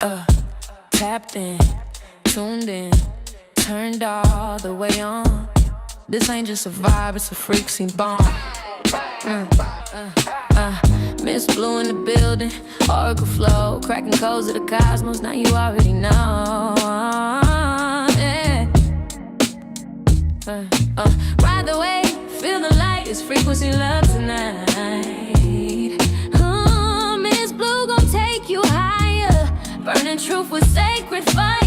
Tapped in, tuned in, turned all the way on. This ain't just a vibe, it's a freak scene bomb. Ms.Blue in the building, oracle flow, cracking codes of the cosmos, now you already know. Yeah. Ride the wave, feel the light, it's frequency love tonight. Ms.Blue gon' take you higher, burning truth with sacred fire.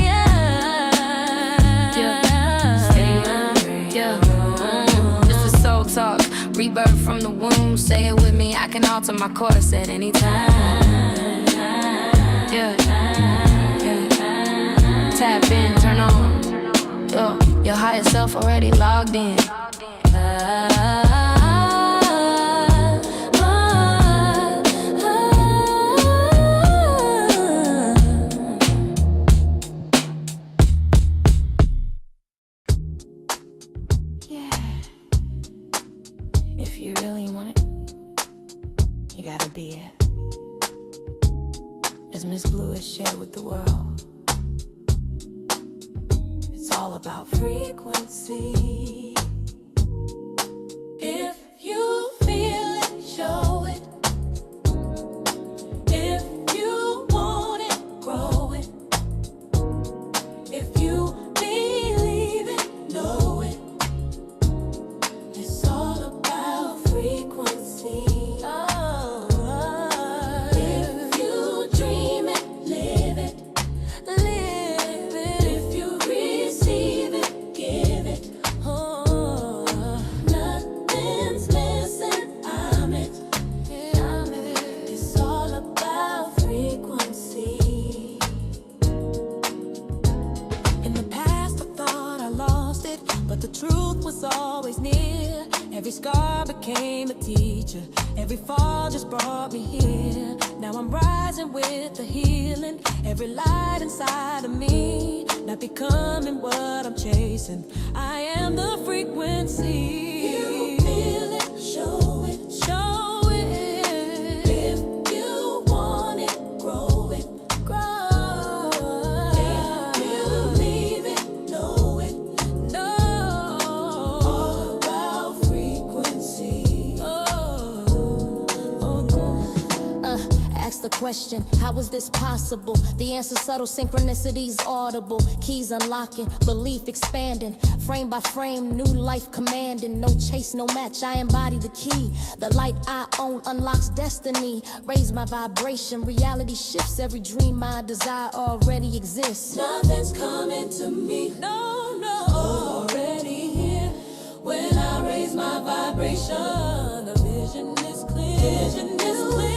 This is soul talk, rebirth from the womb. Say it with me, I can alter my course at any time. Tap in, turn on. Your higher self already logged in. If you really want it, you gotta be it. As Ms.Blue has shared with the world, it's all about frequency. If you feel it, show it. If you want it, grow it. If you believe it, know it. It's all about frequency. If you dream it, live it. Live it. If you receive it, give it. Nothing's missing, I'm it. It's all about frequency. In the past I thought I lost it, but the truth was always near. Every scar became a teacher, every fall just brought me here. Now I'm rising with the healing, every light inside of me, not becoming what I'm chasing. I am the frequency. You feel it, show it. Show it. If you want it, grow it. Grow. If you leave it, know it. Know. All about frequency. Ask the question, how is this possible? The answer subtle, synchronicities audible. Keys unlocking, belief expanding. Frame by frame, new life commanding. No chase, no match, I embody the key. The light I own unlocks destiny. Raise my vibration, reality shifts. Every dream I desire already exists. Nothing's coming to me, no, no. Already here. When I raise my vibration, the vision is clear. Vision is clear.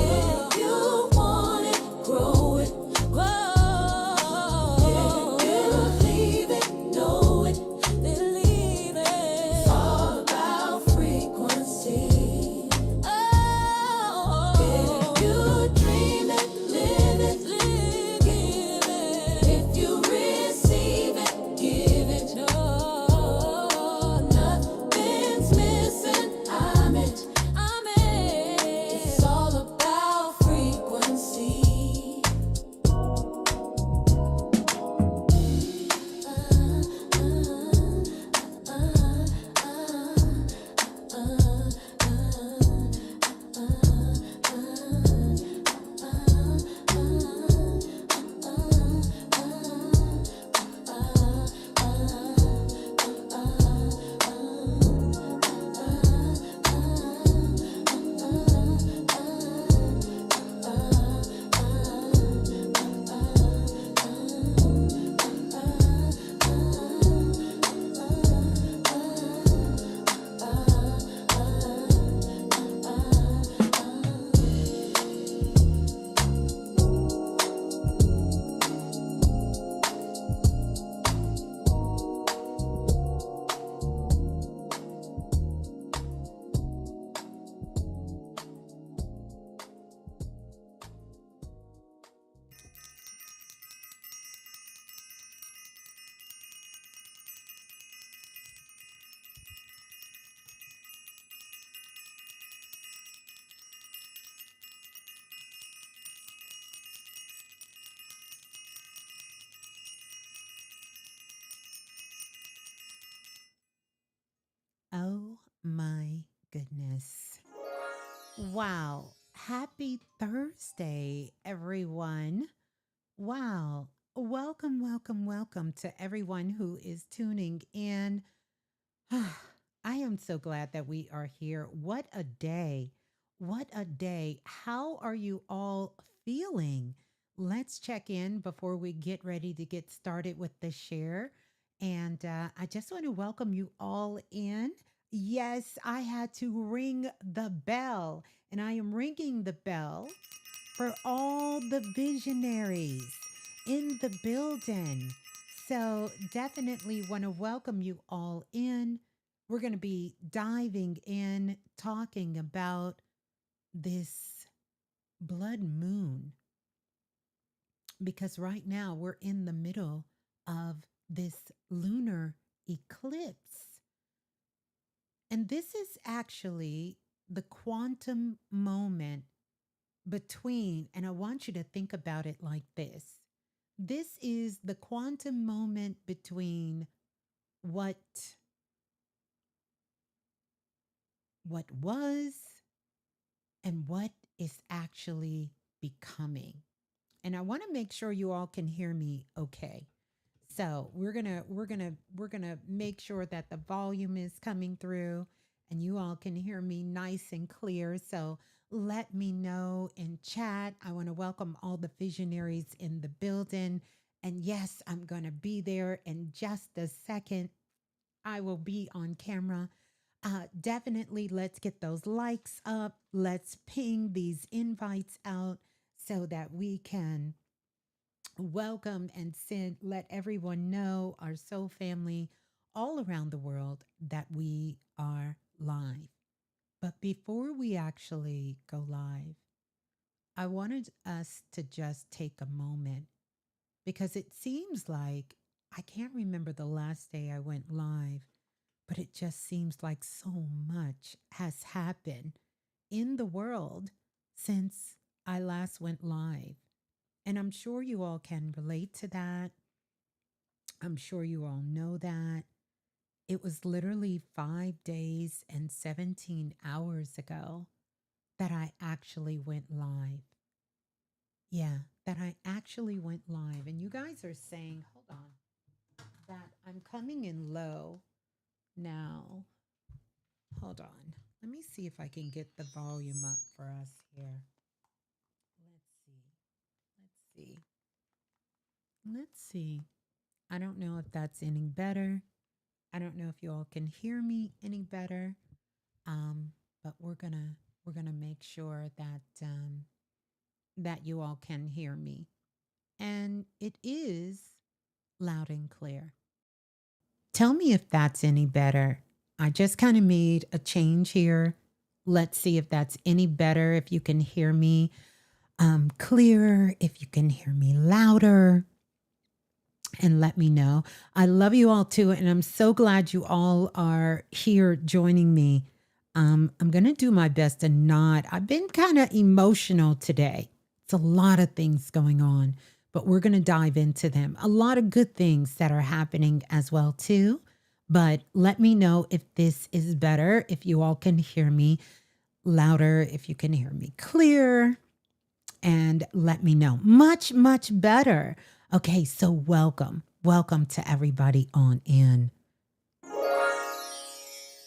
If you want it, grow it. Grow. If you leave it, know it. Believe it. It's all about frequency. If you dream it, live it. Give it. If you receive it, give it. No, nothing's Wow. Happy Thursday, everyone. Wow. Welcome, welcome, welcome to everyone who is tuning in. I am so glad that we are here. What a day. What a day. How are you all feeling? Let's check in before we get ready to get started with the share. And I just want to welcome you all in. Yes, I had to ring the bell, and I am ringing the bell for all the visionaries in the building. So, definitely want to welcome you all in. We're going to be diving in, talking about this blood moon, because right now we're in the middle of this lunar eclipse. And this is actually the quantum moment between, and I want you to think about it like this. This is the quantum moment between what what was and what is actually becoming. And I want to make sure you all can hear me okay. So, we're going to make sure that the volume is coming through and you all can hear me nice and clear. So, let me know in chat. I want to welcome all the visionaries in the building. And yes, I'm going to be there in just a second. I will be on camera. Definitely, let's get those likes up. Let's ping these invites out so that we can welcome and send, let everyone know, our soul family all around the world, that we are live. But before we actually go live, I wanted us to just take a moment, because it seems like I can't remember the last day I went live, but it just seems like so much has happened in the world since I last went live. And I'm sure you all can relate to that. I'm sure you all know that. It was literally 5 days and 17 hours ago that I actually went live. Yeah, that I actually went live. And you guys are saying, hold on, that I'm coming in low now. Hold on. Let me see if I can get the volume up for us here. Let's see. Let's see. Let's see. I don't know if that's any better. I don't know if you all can hear me any better. But we're gonna make sure that that you all can hear me, and it is loud and clear. Tell me if that's any better. I just kind of made a change here. Let's see if that's any better. If you can hear me clearer, if you can hear me louder, and let me know. I love you all too, and I'm so glad you all are here joining me. I'm going to do my best to not. I've been kind of emotional today. It's a lot of things going on, but we're going to dive into them. A lot of good things that are happening as well too. But let me know if this is better, if you all can hear me louder, if you can hear me clear, and let me know. Much, much better. Okay, so welcome. Welcome to everybody on in.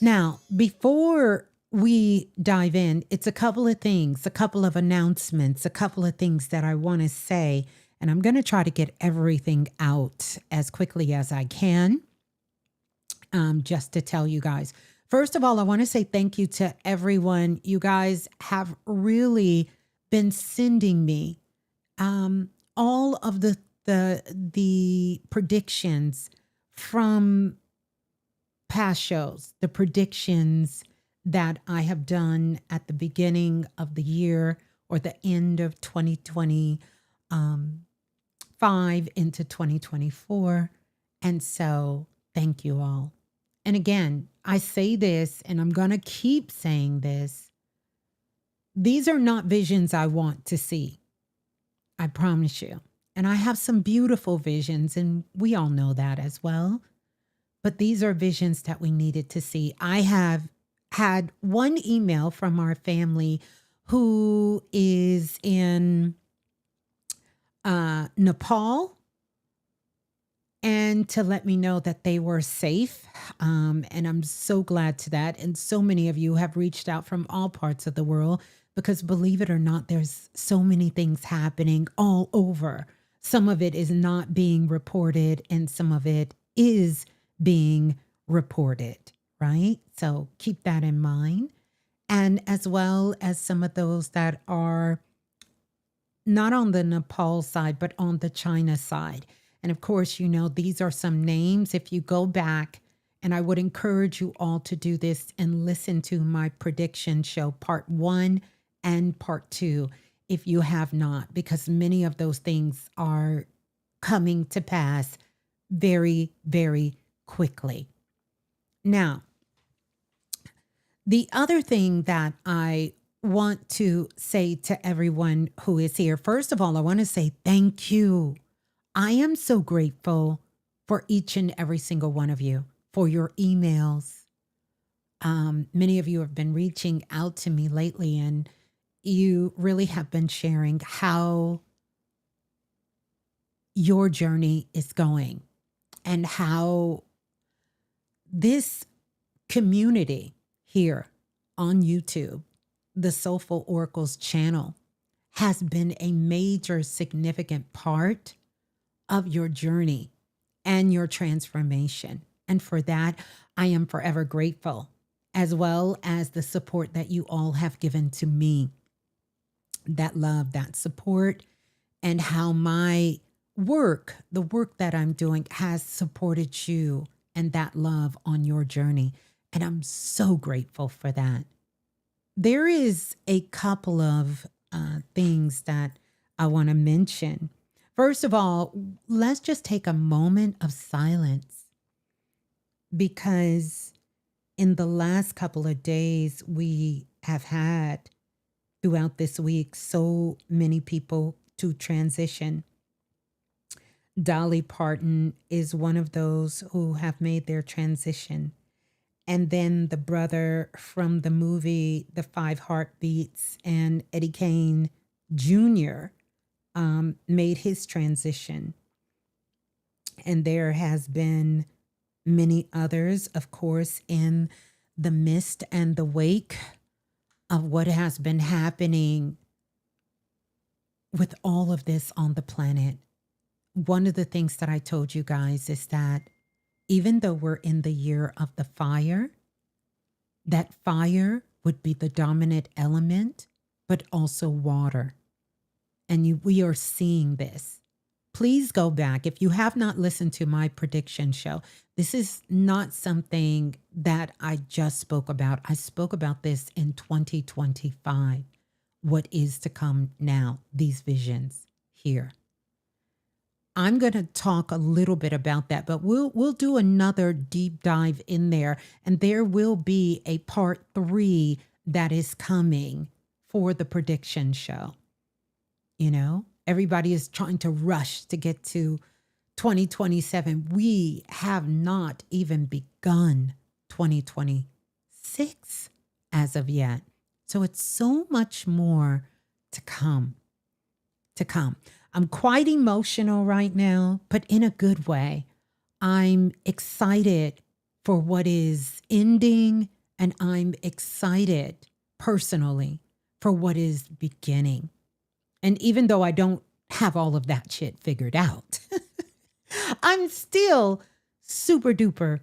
Now, before we dive in, it's a couple of things, a couple of announcements, a couple of things that I want to say, and I'm going to try to get everything out as quickly as I can, just to tell you guys. First of all, I want to say thank you to everyone. You guys have really been sending me all of the predictions from past shows, the predictions that I have done at the beginning of the year or the end of 2025 into 2024. And so thank you all. And again, I say this, and I'm going to keep saying this. These are not visions I want to see. I promise you. And I have some beautiful visions, and we all know that as well. But these are visions that we needed to see. I have had one email from our family who is in Nepal, and to let me know that they were safe. And I'm so glad to that. And so many of you have reached out from all parts of the world because, believe it or not, there's so many things happening all over. Some of it is not being reported and some of it is being reported, right? So keep that in mind. And as well as some of those that are not on the Nepal side, but on the China side. And of course, you know, these are some names. If you go back, and I would encourage you all to do this and listen to my prediction show, part 1 and part 2, if you have not, because many of those things are coming to pass very, very quickly. Now, the other thing that I want to say to everyone who is here, first of all, I want to say thank you. I am so grateful for each and every single one of you, for your emails. Many of you have been reaching out to me lately, and you really have been sharing how your journey is going and how this community here on YouTube, the Soulful Oracles channel, has been a major significant part of your journey and your transformation. And for that, I am forever grateful, as well as the support that you all have given to me. That love, that support, and how my work, the work that I'm doing, has supported you and that love on your journey. And I'm so grateful for that. There is a couple of things that I want to mention. First of all, let's just take a moment of silence, because in the last couple of days, we have had throughout this week so many people to transition. Dolly Parton is one of those who have made their transition. And then the brother from the movie The Five Heartbeats and Eddie Kane Jr. Made his transition. And there has been many others, of course, in the midst and the wake of what has been happening with all of this on the planet. One of the things that I told you guys is that even though we're in the year of the fire, that fire would be the dominant element, but also water. And we are seeing this. Please go back. If you have not listened to my prediction show, this is not something that I just spoke about. I spoke about this in 2025. What is to come now, these visions here. I'm going to talk a little bit about that, but we'll do another deep dive in there, and there will be a part 3 that is coming for the prediction show. You know, everybody is trying to rush to get to 2027. We have not even begun 2026 as of yet. So it's so much more to come. I'm quite emotional right now, but in a good way. I'm excited for what is ending, and I'm excited personally for what is beginning. And even though I don't have all of that shit figured out, I'm still super duper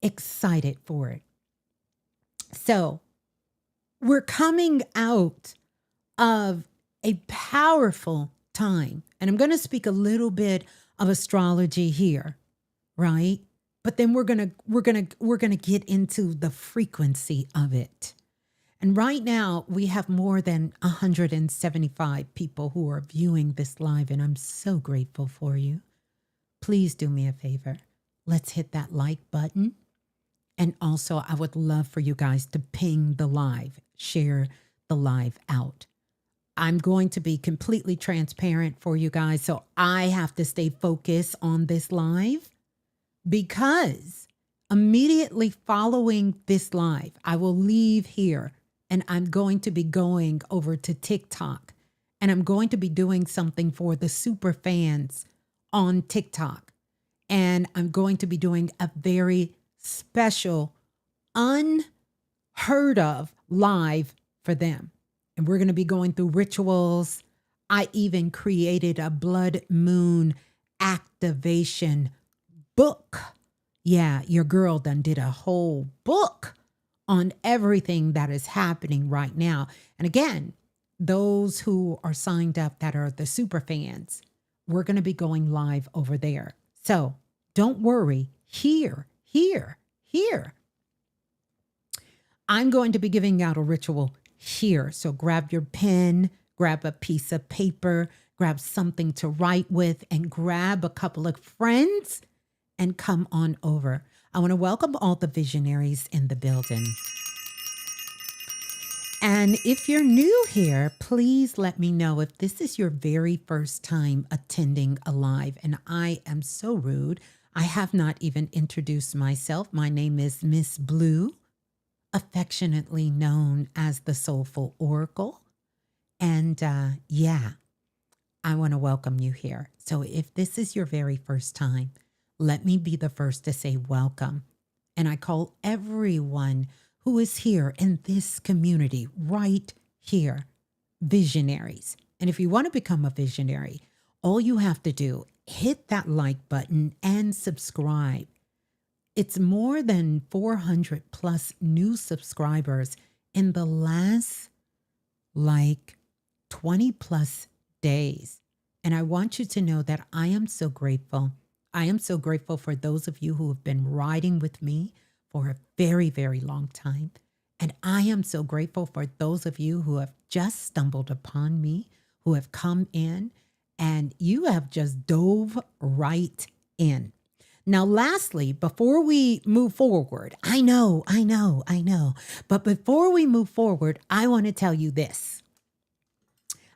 excited for it. So we're coming out of a powerful time. And I'm going to speak a little bit of astrology here, right? But then we're going to get into the frequency of it. And right now we have more than 175 people who are viewing this live, and I'm so grateful for you. Please do me a favor. Let's hit that like button. And also, I would love for you guys to ping the live, share the live out. I'm going to be completely transparent for you guys. So I have to stay focused on this live, because immediately following this live, I will leave here and I'm going to be going over to TikTok, and I'm going to be doing something for the super fans on TikTok. And I'm going to be doing a very special, unheard of live for them. And we're going to be going through rituals. I even created a blood moon activation book. Yeah, your girl done did a whole book on everything that is happening right now. And again, those who are signed up that are the super fans, we're going to be going live over there. So don't worry. Here. I'm going to be giving out a ritual here. So grab your pen, grab a piece of paper, grab something to write with, and grab a couple of friends and come on over. I want to welcome all the visionaries in the building. And if you're new here, please let me know if this is your very first time attending a live. And I am so rude. I have not even introduced myself. My name is Ms.Blue, affectionately known as the Soulful Oracle. And I want to welcome you here. So if this is your very first time, let me be the first to say welcome. And I call everyone who is here in this community right here visionaries. And if you want to become a visionary, all you have to do, hit that like button and subscribe. It's more than 400 plus new subscribers in the last 20 plus days. And I want you to know that I am so grateful. I am so grateful for those of you who have been riding with me for a very, very long time. And I am so grateful for those of you who have just stumbled upon me, who have come in, and you have just dove right in. Now, lastly, before we move forward, I know. But before we move forward, I want to tell you this.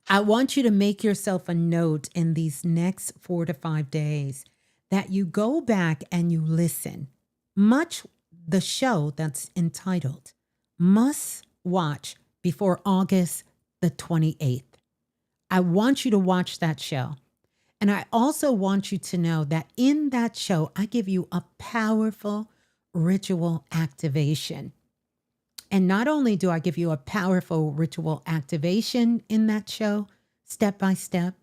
I want you to make yourself a note in these next 4 to 5 days that you go back and you listen. The show that's entitled Must Watch Before August the 28th. I want you to watch that show. And I also want you to know that in that show, I give you a powerful ritual activation. And not only do I give you a powerful ritual activation in that show, step by step,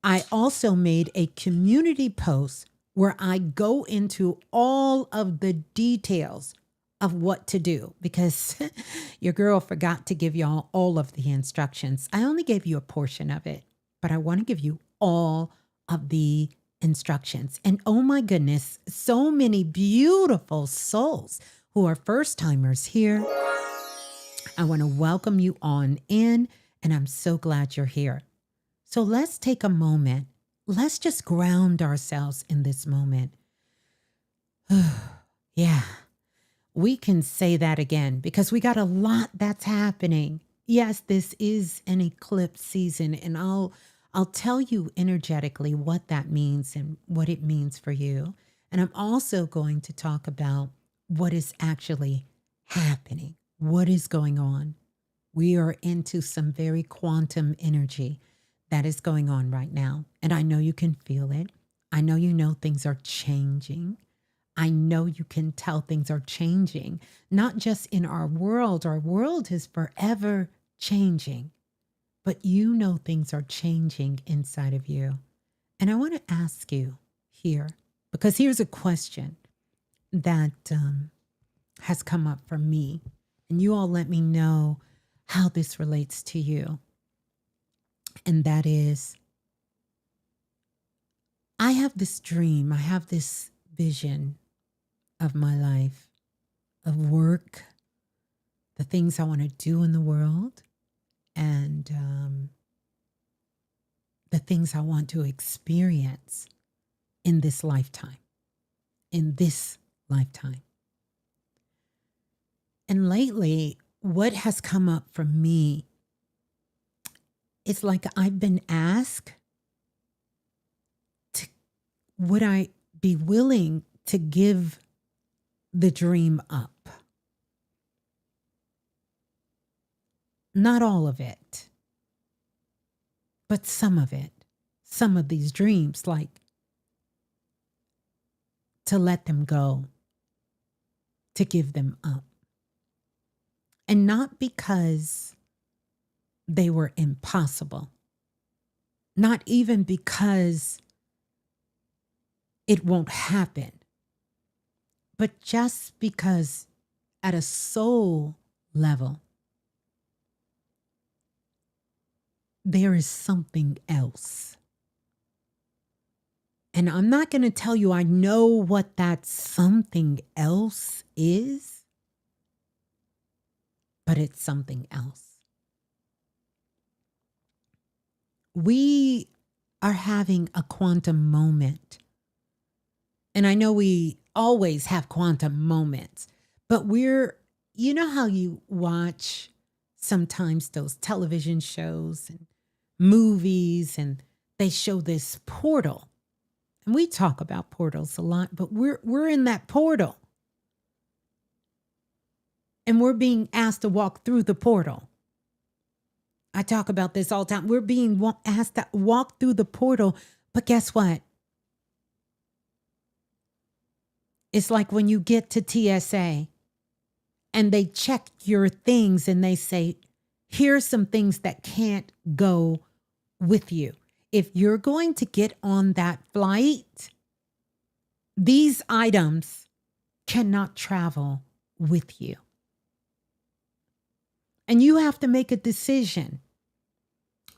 I also made a community post where I go into all of the details of what to do, because your girl forgot to give y'all all of the instructions. I only gave you a portion of it, but I want to give you all of the instructions. And oh my goodness, so many beautiful souls who are first timers here. I want to welcome you on in, and I'm so glad you're here. So let's take a moment. Let's just ground ourselves in this moment. Yeah, we can say that again because we got a lot that's happening. Yes, this is an eclipse season, and I'll tell you energetically what that means and what it means for you. And I'm also going to talk about what is actually happening, what is going on. We are into some very quantum energy that is going on right now. And I know you can feel it. I know you know things are changing. I know you can tell things are changing, not just in our world. Our world is forever changing, but you know things are changing inside of you. And I want to ask you here, because here's a question that has come up for me. And you all let me know how this relates to you. And that is, I have this dream, I have this vision of my life, of work, the things I want to do in the world, and the things I want to experience in this lifetime. And lately, what has come up for me, it's like I've been asked, would I be willing to give the dream up? not all of it, but some of it, some of these dreams, like to let them go, to give them up. And not because they were impossible, not even because it won't happen, but just because at a soul level, there is something else. And I'm not going to tell you I know what that something else is, but it's something else. We are having a quantum moment. And I know we always have quantum moments, but you know how you watch sometimes those television shows and movies and they show this portal. And we talk about portals a lot, but we're in that portal. And we're being asked to walk through the portal. I talk about this all the time. We're being asked to walk through the portal, but guess what? It's like when you get to TSA and they check your things and they say, here's some things that can't go with you. If you're going to get on that flight, these items cannot travel with you. And you have to make a decision.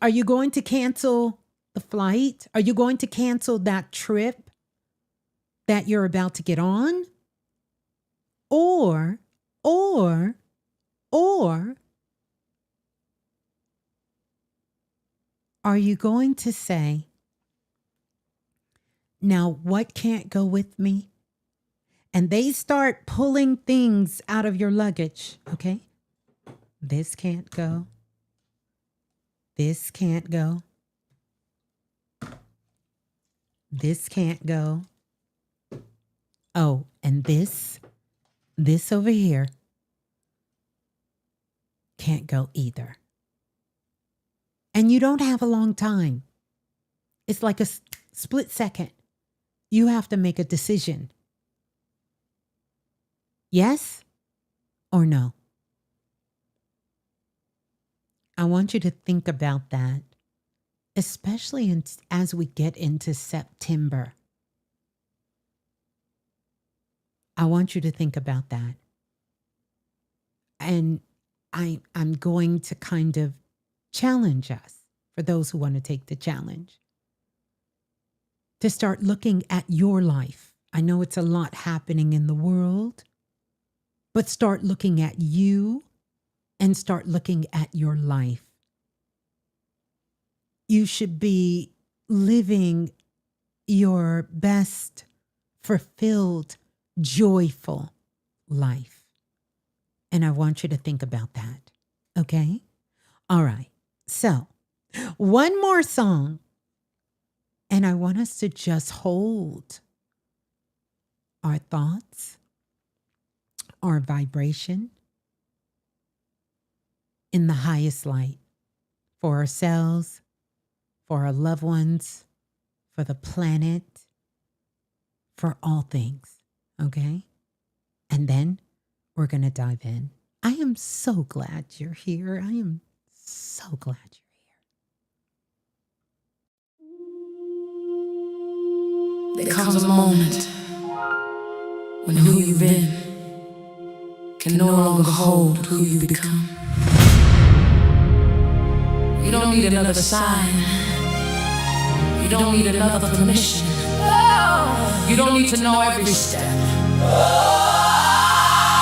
Are you going to cancel the flight? Are you going to cancel that trip that you're about to get on? Or are you going to say, now what can't go with me? And they start pulling things out of your luggage, okay? This can't go. This can't go. This can't go. Oh, and this over here can't go either. And you don't have a long time. It's like a split second. You have to make a decision. Yes or no? I want you to think about that, especially as we get into September. I want you to think about that. And I'm going to kind of challenge us, for those who want to take the challenge, to start looking at your life. I know it's a lot happening in the world, but start looking at you and start looking at your life. You should be living your best, fulfilled, joyful life. And I want you to think about that. Okay? All right. So, one more song. And I want us to just hold our thoughts, our vibration in the highest light for ourselves, for our loved ones, for the planet, for all things. Okay? And then we're going to dive in. I am so glad you're here. I am so glad you're here. There comes a moment when who you've been can no longer hold who you become. You don't need another sign. You don't need another permission. You don't need to know every step.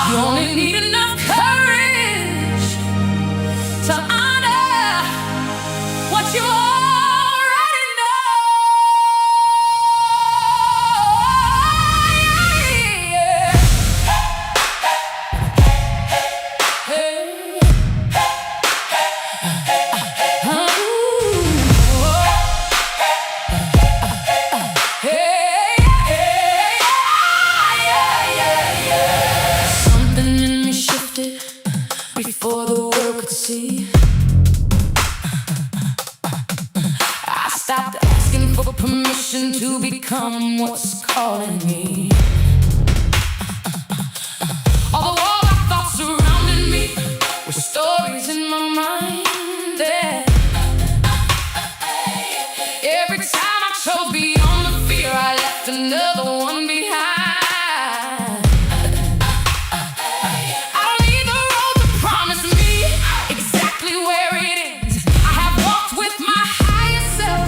You only need enough courage to honor what you already know. Something in me to become what's calling me. All the walls I thought surrounding me were stories in my mind. Yeah. Every time I chose beyond the fear, I left another one behind. I don't need the road to promise me exactly where it is. I have walked with my higher self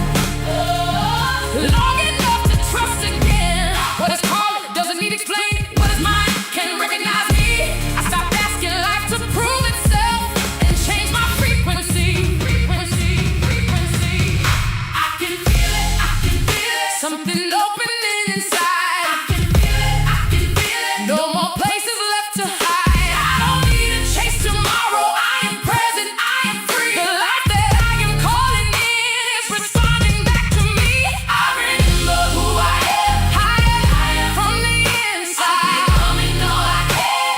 long enough to trust again. What is called doesn't need explaining. What is mine can recognize me. I stopped asking life to prove itself and change my frequency. I can feel it, I can feel it. Something opening inside. I can feel it, no more places left to hide. I don't need to chase tomorrow. I am present, I am free. The life that I am calling in is responding back to me. I remember who I am, higher from the inside. I'm becoming all I can.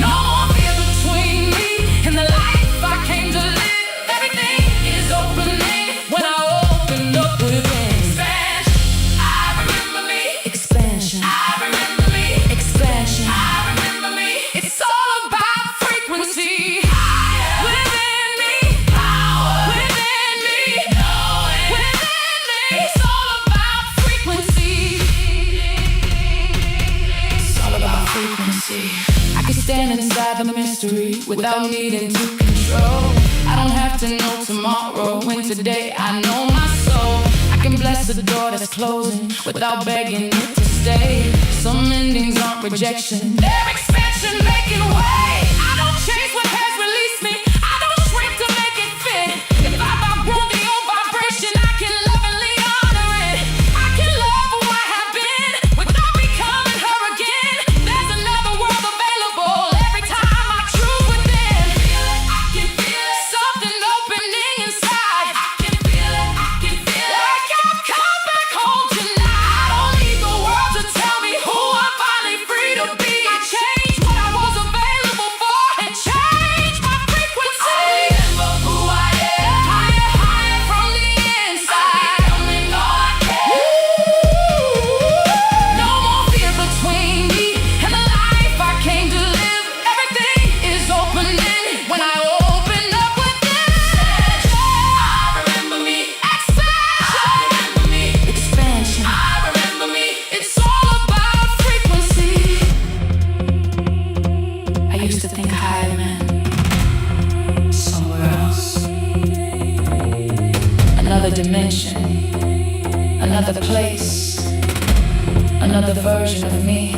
No more fear between me and the life I came to live. Everything is opening when I open up within. Expansion, I remember me. Expansion, I remember me. Expansion, I remember me. It's all about frequency. Within me, power. Within me, knowing. Within me, it's all about frequency. It's all about frequency. I can stand inside the mystery without needing to control. I don't have to know tomorrow when today I know my soul. I can bless the door that's closing without begging it to stay. Some endings aren't rejection, they're expansion making way. I don't chase what has released me. I don't shrink to make it fit. If I've outgrown the old vibration, I can lovingly honor it. I can love who I have been without becoming her again. There's another world available every time I choose within. I can feel it, something opening inside. I can feel it, I can feel it. Like I've come back home tonight. I don't need the world to tell me who I'm finally free to be. I changed what I was available for and changed my frequency. I remember who I am, higher from the inside. Becoming all I can. No more fear between me and the life I came to live. Everything is opening when I open up within. I remember me. Expansion. I remember me. Expansion. I remember me. It's all about frequency. I used to think higher meant somewhere else. Another dimension. Another place. Another version of me.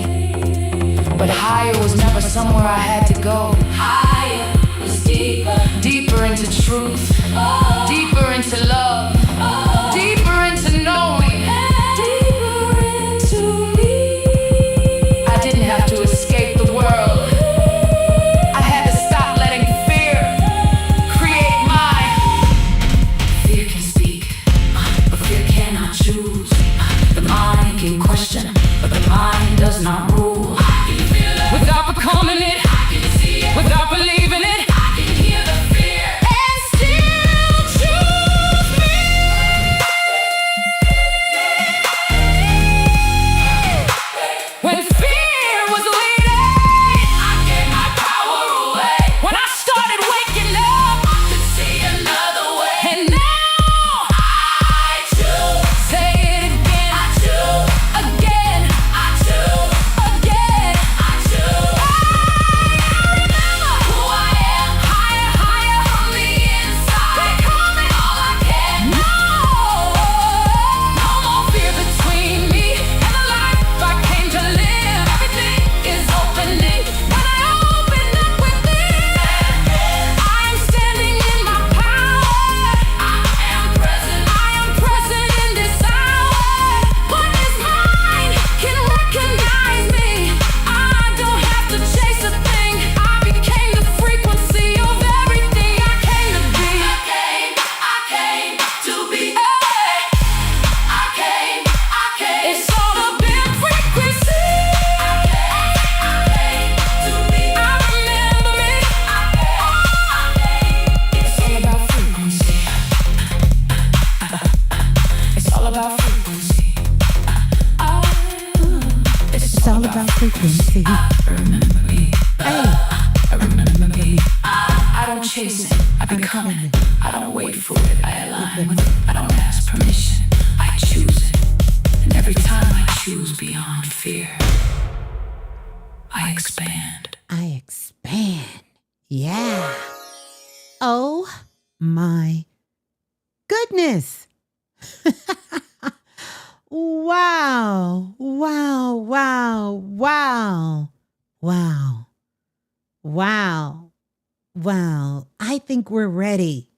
But higher was never somewhere I had to go. Higher was deeper. Deeper into truth. Deeper into love. Deeper into knowing. Deeper into me. I didn't have to escape the world. I had to stop letting fear create mine. Fear can speak, but fear cannot choose. The mind can question, but the mind does not rule. Without becoming it, without believing it, I can hear the fear and still choose me. chase it, I become it. I don't wait for it, I align with it. I don't ask permission, I choose it. And every time I choose beyond fear, I expand. I expand. Yeah. Oh my goodness. Wow. Wow. Wow. Wow. Wow. Wow. Wow. I think we're ready.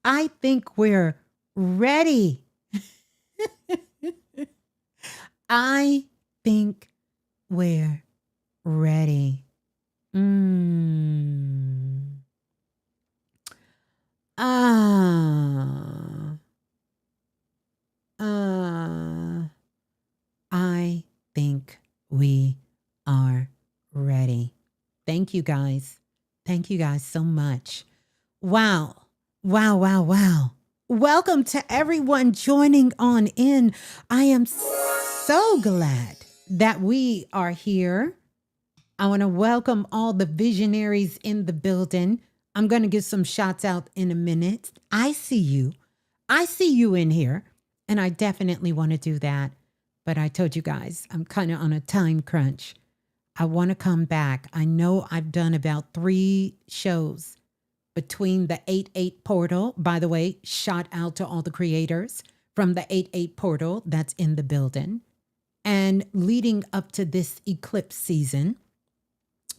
I think we're ready. I think we're ready. I think we are ready. Thank you guys. Thank you guys so much. Wow. Wow, wow, wow. Welcome to everyone joining on in. I am so glad that we are here. I want to welcome all the visionaries in the building. I'm going to give some shots out in a minute. I see you. I see you in here. And I definitely want to do that. But I told you guys, I'm kind of on a time crunch. I want to come back. I know I've done about 3 shows between the 8-8 portal. By the way, shout out to all the creators from the 8-8 portal that's in the building. And leading up to this eclipse season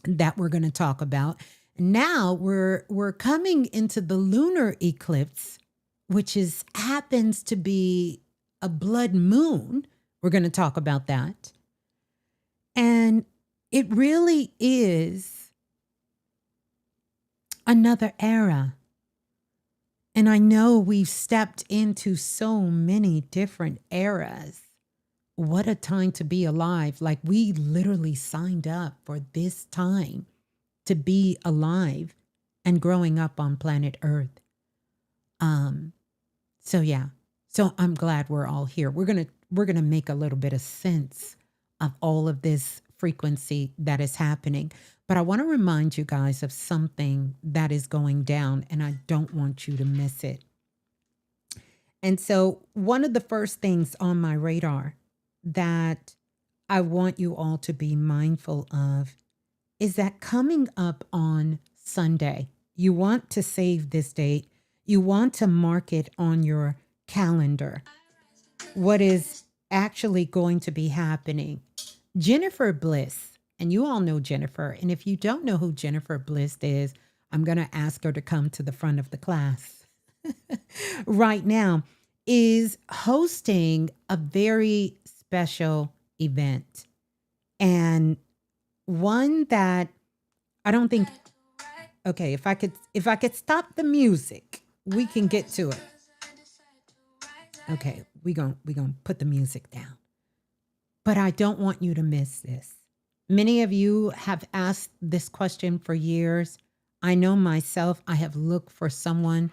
that we're going to talk about. Now we're coming into the lunar eclipse, which happens to be a blood moon. We're going to talk about that. And it really is another era. And I know we've stepped into so many different eras. What a time to be alive. Like, we literally signed up for this time to be alive and growing up on planet Earth. So yeah. So I'm glad we're all here. We're going to make a little bit of sense of all of this frequency that is happening. But I want to remind you guys of something that is going down, and I don't want you to miss it. And so one of the first things on my radar that I want you all to be mindful of is that coming up on Sunday, you want to save this date. You want to mark it on your calendar. What is actually going to be happening? Jennifer Bliss, and you all know Jennifer. And if you don't know who Jennifer Bliss is, I'm going to ask her to come to the front of the class right now, is hosting a very special event, and one that I don't think, okay, if I could stop the music, we can get to it. Okay, we're going to put the music down. But I don't want you to miss this. Many of you have asked this question for years. I know myself, I have looked for someone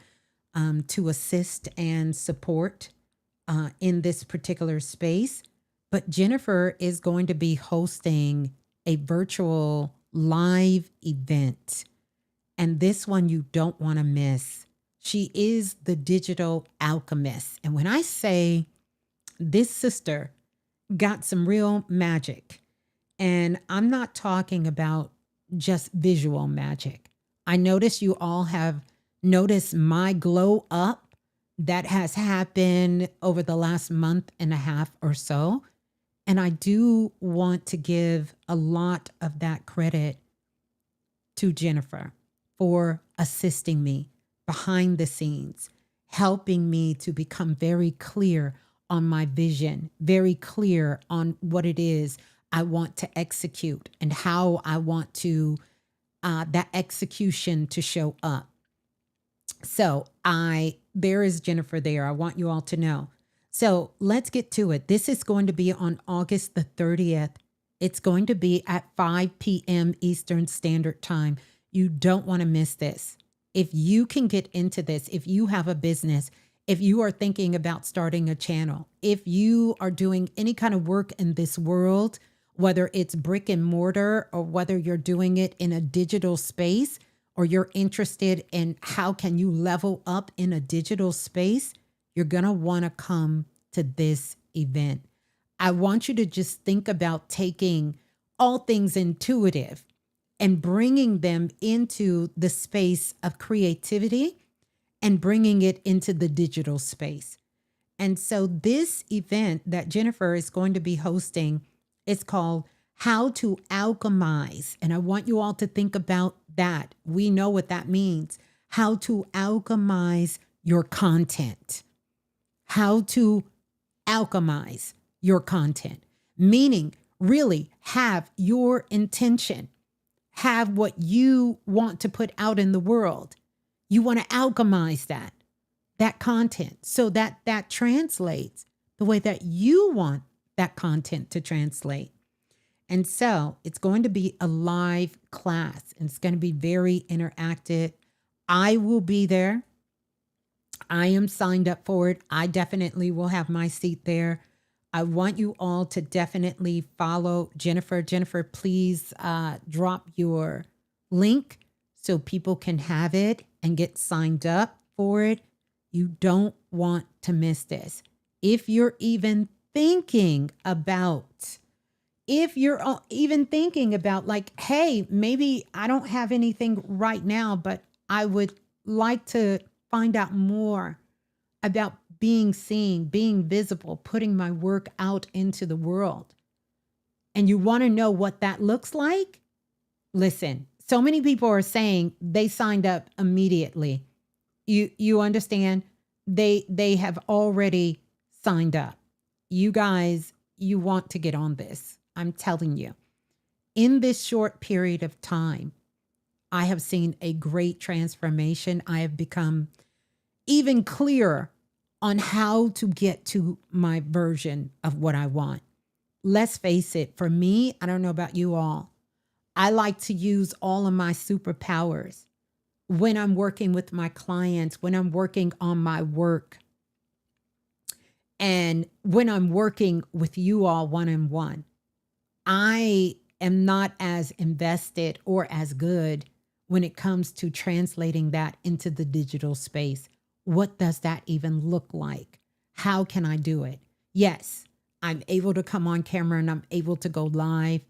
to assist and support in this particular space. But Jennifer is going to be hosting a virtual live event. And this one you don't want to miss. She is the digital alchemist. And when I say this sister got some real magic, and I'm not talking about just visual magic. I notice you all have noticed my glow up that has happened over the last month and a half or so. And I do want to give a lot of that credit to Jennifer for assisting me behind the scenes, helping me to become very clear on my vision, very clear on what it is I want to execute and how I want to that execution to show up. So there is Jennifer there. I want you all to know. So let's get to it. This is going to be on August the 30th. It's going to be at 5 p.m. Eastern Standard Time. You don't want to miss this. If you can get into this, if you have a business, if you are thinking about starting a channel, if you are doing any kind of work in this world, whether it's brick and mortar or whether you're doing it in a digital space or you're interested in how can you level up in a digital space, you're going to want to come to this event. I want you to just think about taking all things intuitive and bringing them into the space of creativity and bringing it into the digital space. And so this event that Jennifer is going to be hosting is called How to Alchemize. And I want you all to think about that. We know what that means. How to alchemize your content. How to alchemize your content, meaning really have your intention, have what you want to put out in the world. You want to alchemize that content so that that translates the way that you want that content to translate. And so it's going to be a live class and it's going to be very interactive. I will be there. I am signed up for it. I definitely will have my seat there. I want you all to definitely follow Jennifer. Jennifer, please drop your link so people can have it and get signed up for it. You don't want to miss this. If you're even thinking about, like, hey, maybe I don't have anything right now, but I would like to find out more about being seen, being visible, putting my work out into the world. And you want to know what that looks like? Listen, so many people are saying they signed up immediately. You understand? They have already signed up. You guys, you want to get on this. I'm telling you. In this short period of time, I have seen a great transformation. I have become even clearer on how to get to my version of what I want. Let's face it, for me, I don't know about you all, I like to use all of my superpowers when I'm working with my clients, when I'm working on my work, and when I'm working with you all one-on-one. I am not as invested or as good when it comes to translating that into the digital space. What does that even look like? How can I do it? Yes, I'm able to come on camera and I'm able to go live,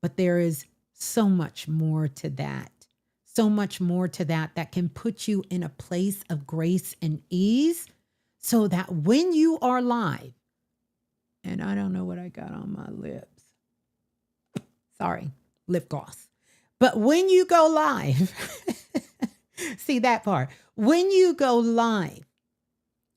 but there is so much more to that. So much more to that can put you in a place of grace and ease so that when you are live, and I don't know what I got on my lips. Sorry, lip gloss. But when you go live, see that part. When you go live,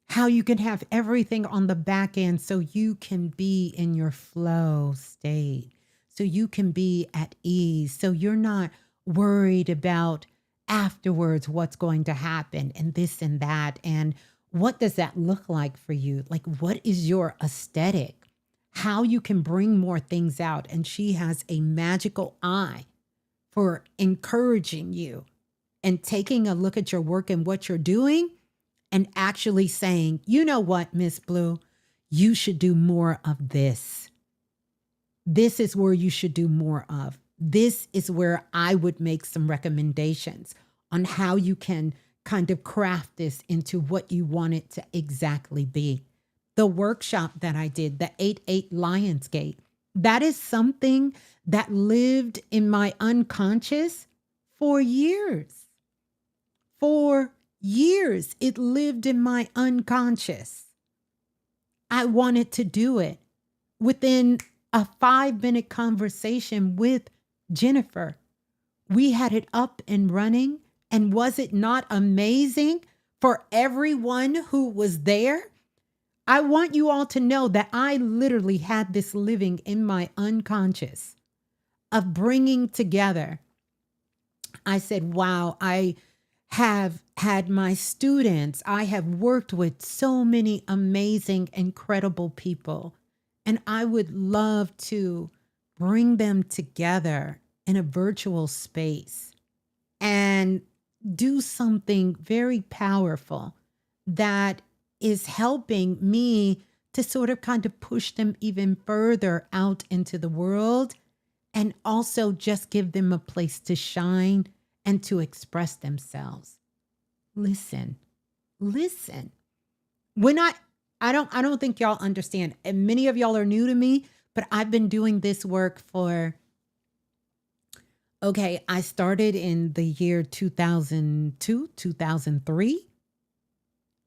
how you can have everything on the back end so you can be in your flow state, so you can be at ease, so you're not worried about afterwards what's going to happen and this and that. And what does that look like for you? Like, what is your aesthetic? How you can bring more things out. And she has a magical eye for encouraging you and taking a look at your work and what you're doing and actually saying, you know what, Ms.Blue, you should do more of this. This is where you should do more of. This is where I would make some recommendations on how you can kind of craft this into what you want it to exactly be. The workshop that I did, the 8-8 Lionsgate, that is something that lived in my unconscious for years. For years, it lived in my unconscious. I wanted to do it. Within a 5-minute conversation with Jennifer, we had it up and running. And was it not amazing for everyone who was there? I want you all to know that I literally had this living in my unconscious of bringing together. I said, wow, I have had my students. I have worked with so many amazing, incredible people. And I would love to bring them together in a virtual space and do something very powerful that is helping me to sort of kind of push them even further out into the world and also just give them a place to shine and to express themselves. Listen, listen. When I don't think y'all understand. And many of y'all are new to me, but I've been doing this work for, okay, I started in the year 2002, 2003.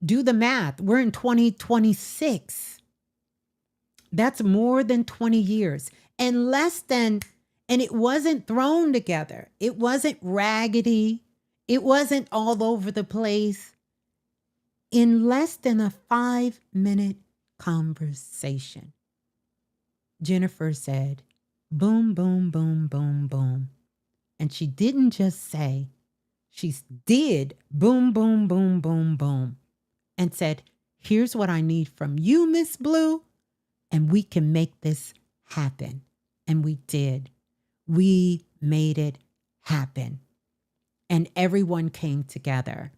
Do the math. We're in 2026. That's more than 20 years. And and it wasn't thrown together. It wasn't raggedy. It wasn't all over the place. In less than a 5-minute conversation, Jennifer said, boom, boom, boom, boom, boom. And she didn't just say, she did boom, boom, boom, boom, boom. And said, here's what I need from you, Ms.Blue, and we can make this happen. And we did. We made it happen. And everyone came together.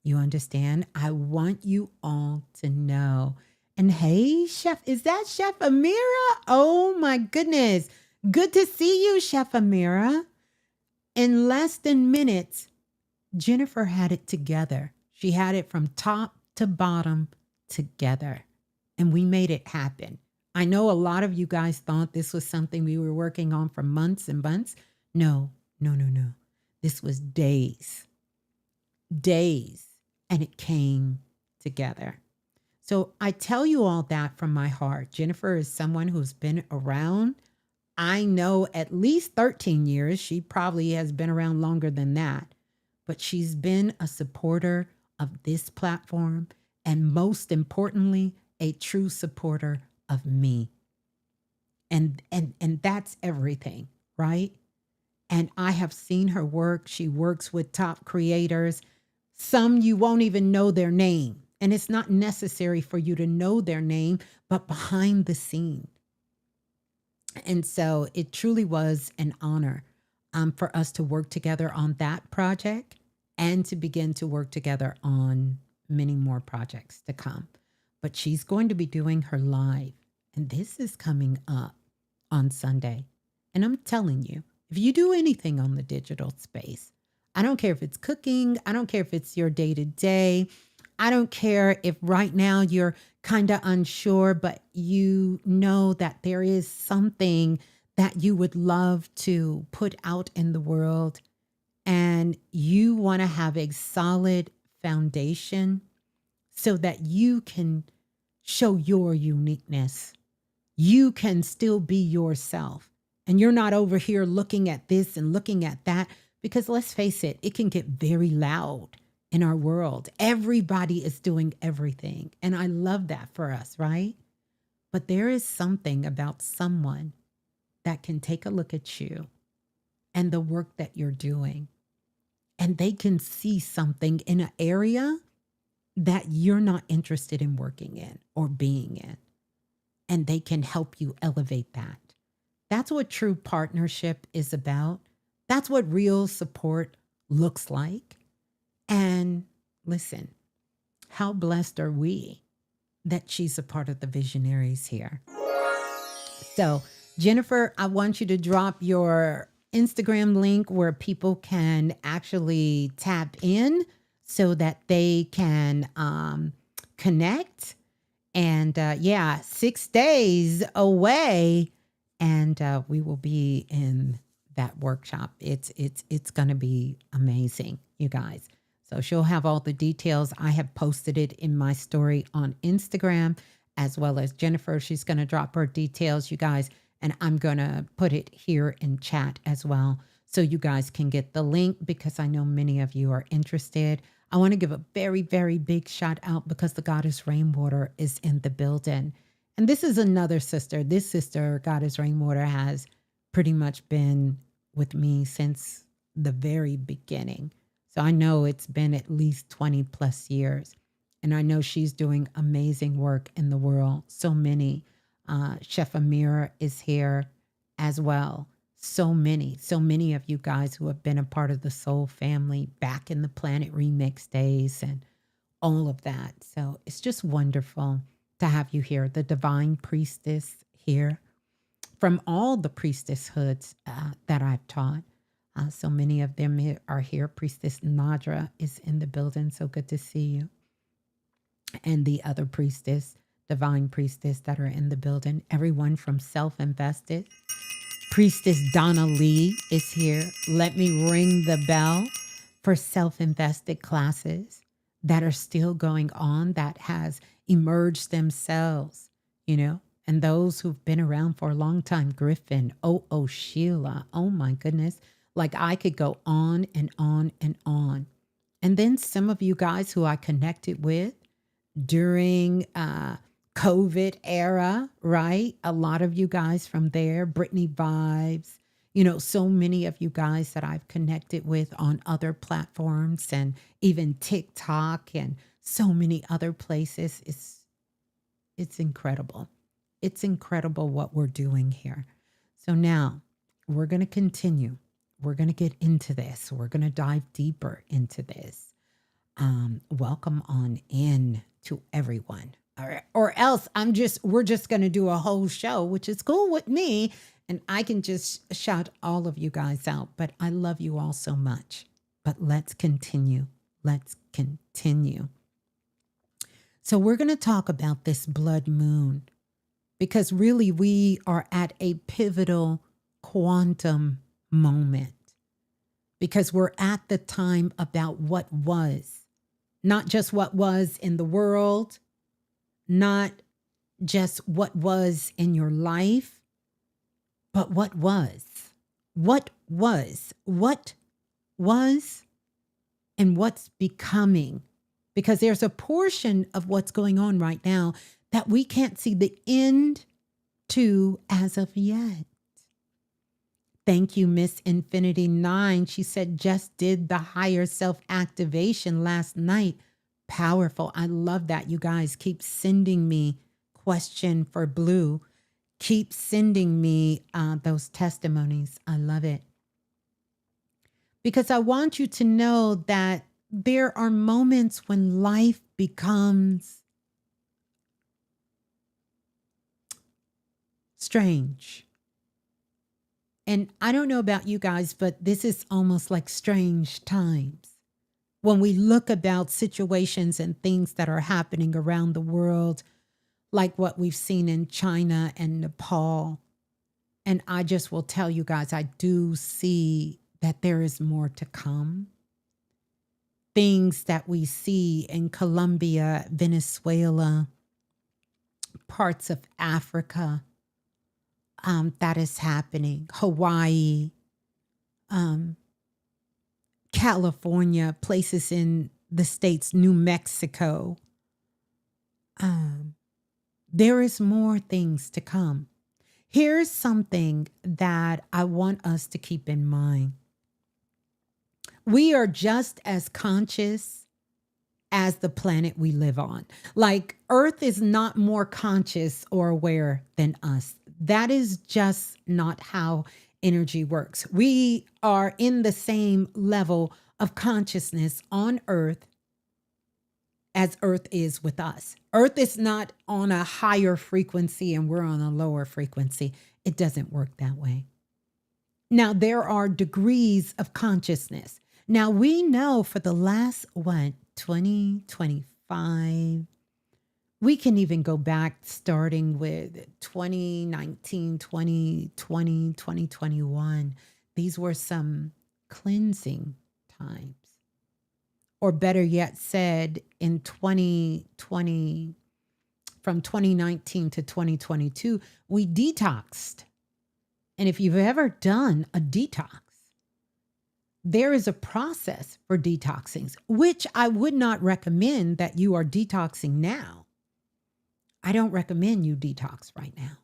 You understand? I want you all to know. And hey, Chef, is that Chef Amira? Oh my goodness. Good to see you, Chef Amira. In less than minutes, Jennifer had it together. She had it from top to bottom together. And we made it happen. I know a lot of you guys thought this was something we were working on for months and months. No. This was days. And it came together. So I tell you all that from my heart. Jennifer is someone who's been around, I know, at least 13 years. She probably has been around longer than that. But she's been a supporter of this platform, and most importantly, a true supporter of me. And that's everything, right? And I have seen her work. She works with top creators. Some you won't even know their name. And it's not necessary for you to know their name, but behind the scene. And so it truly was an honor for us to work together on that project and to begin to work together on many more projects to come. But she's going to be doing her live, and this is coming up on Sunday. And I'm telling you, if you do anything on the digital space, I don't care if it's cooking, I don't care if it's your day-to-day, I don't care if right now you're kind of unsure, but you know that there is something that you would love to put out in the world, and you want to have a solid foundation so that you can show your uniqueness. You can still be yourself. And you're not over here looking at this and looking at that, because let's face it, it can get very loud in our world. Everybody is doing everything. And I love that for us, right? But there is something about someone that can take a look at you and the work that you're doing, and they can see something in an area that you're not interested in working in or being in, and they can help you elevate that. That's what true partnership is about. That's what real support looks like. And listen, how blessed are we that she's a part of the visionaries here. So, Jennifer, I want you to drop your Instagram link where people can actually tap in so that they can connect. And 6 days away, and we will be in that workshop. It's going to be amazing, you guys. So she'll have all the details. I have posted it in my story on Instagram, as well as Jennifer. She's going to drop her details, you guys. And I'm going to put it here in chat as well, so you guys can get the link, because I know many of you are interested. I want to give a very, very big shout out because the Goddess Rainwater is in the building. And this is another sister. This sister, Goddess Rainwater, has pretty much been with me since the very beginning. So I know it's been at least 20 plus years. And I know she's doing amazing work in the world. So many. Chef Amira is here as well. So many of you guys who have been a part of the Soul family back in the Planet Remix days and all of that. So it's just wonderful to have you here. The Divine Priestess here from all the priestesshoods that I've taught. So many of them are here. Priestess Nadra is in the building. So good to see you. And the other priestess, divine priestess that are in the building. Everyone from Self-Invested. Priestess Donna Lee is here. Let me ring the bell for Self-Invested classes that are still going on, that has emerged themselves, and those who've been around for a long time. Griffin, Sheila, oh my goodness. Like I could go on and on and on. And then some of you guys who I connected with during COVID era, right? A lot of you guys from there, Brittany Vibes, so many of you guys that I've connected with on other platforms and even TikTok and so many other places. It's incredible. It's incredible what we're doing here. So now we're going to continue. We're going to get into this. We're going to dive deeper into this. Welcome on in to everyone. All right. Or else we're just going to do a whole show, which is cool with me. And I can just shout all of you guys out, but I love you all so much. But let's continue. Let's continue. So we're going to talk about this blood moon because really we are at a pivotal quantum moment because we're at the time about what was, not just what was in the world, not just what was in your life, but what was, and what's becoming. Because there's a portion of what's going on right now that we can't see the end to as of yet. Thank you, Miss Infinity 9. She said, just did the higher self activation last night. Powerful. I love that. You guys keep sending me question for Blue. Keep sending me those testimonies. I love it. Because I want you to know that there are moments when life becomes strange. And I don't know about you guys, but this is almost like strange times. When we look about situations and things that are happening around the world, like what we've seen in China and Nepal. And I just will tell you guys, I do see that there is more to come. Things that we see in Colombia, Venezuela, parts of Africa, that is happening. Hawaii, California, places in the States, New Mexico. There is more things to come. Here's something that I want us to keep in mind. We are just as conscious as the planet we live on. Like Earth is not more conscious or aware than us. That is just not how energy works. We are in the same level of consciousness on Earth as Earth is with us. Earth is not on a higher frequency and we're on a lower frequency. It doesn't work that way. Now, there are degrees of consciousness. Now, we know for the last, 2025, we can even go back starting with 2019, 2020, 2021. These were some cleansing times. Or better yet said, in 2020, from 2019 to 2022, we detoxed. And if you've ever done a detox, there is a process for detoxing, which I would not recommend that you are detoxing now. I don't recommend you detox right now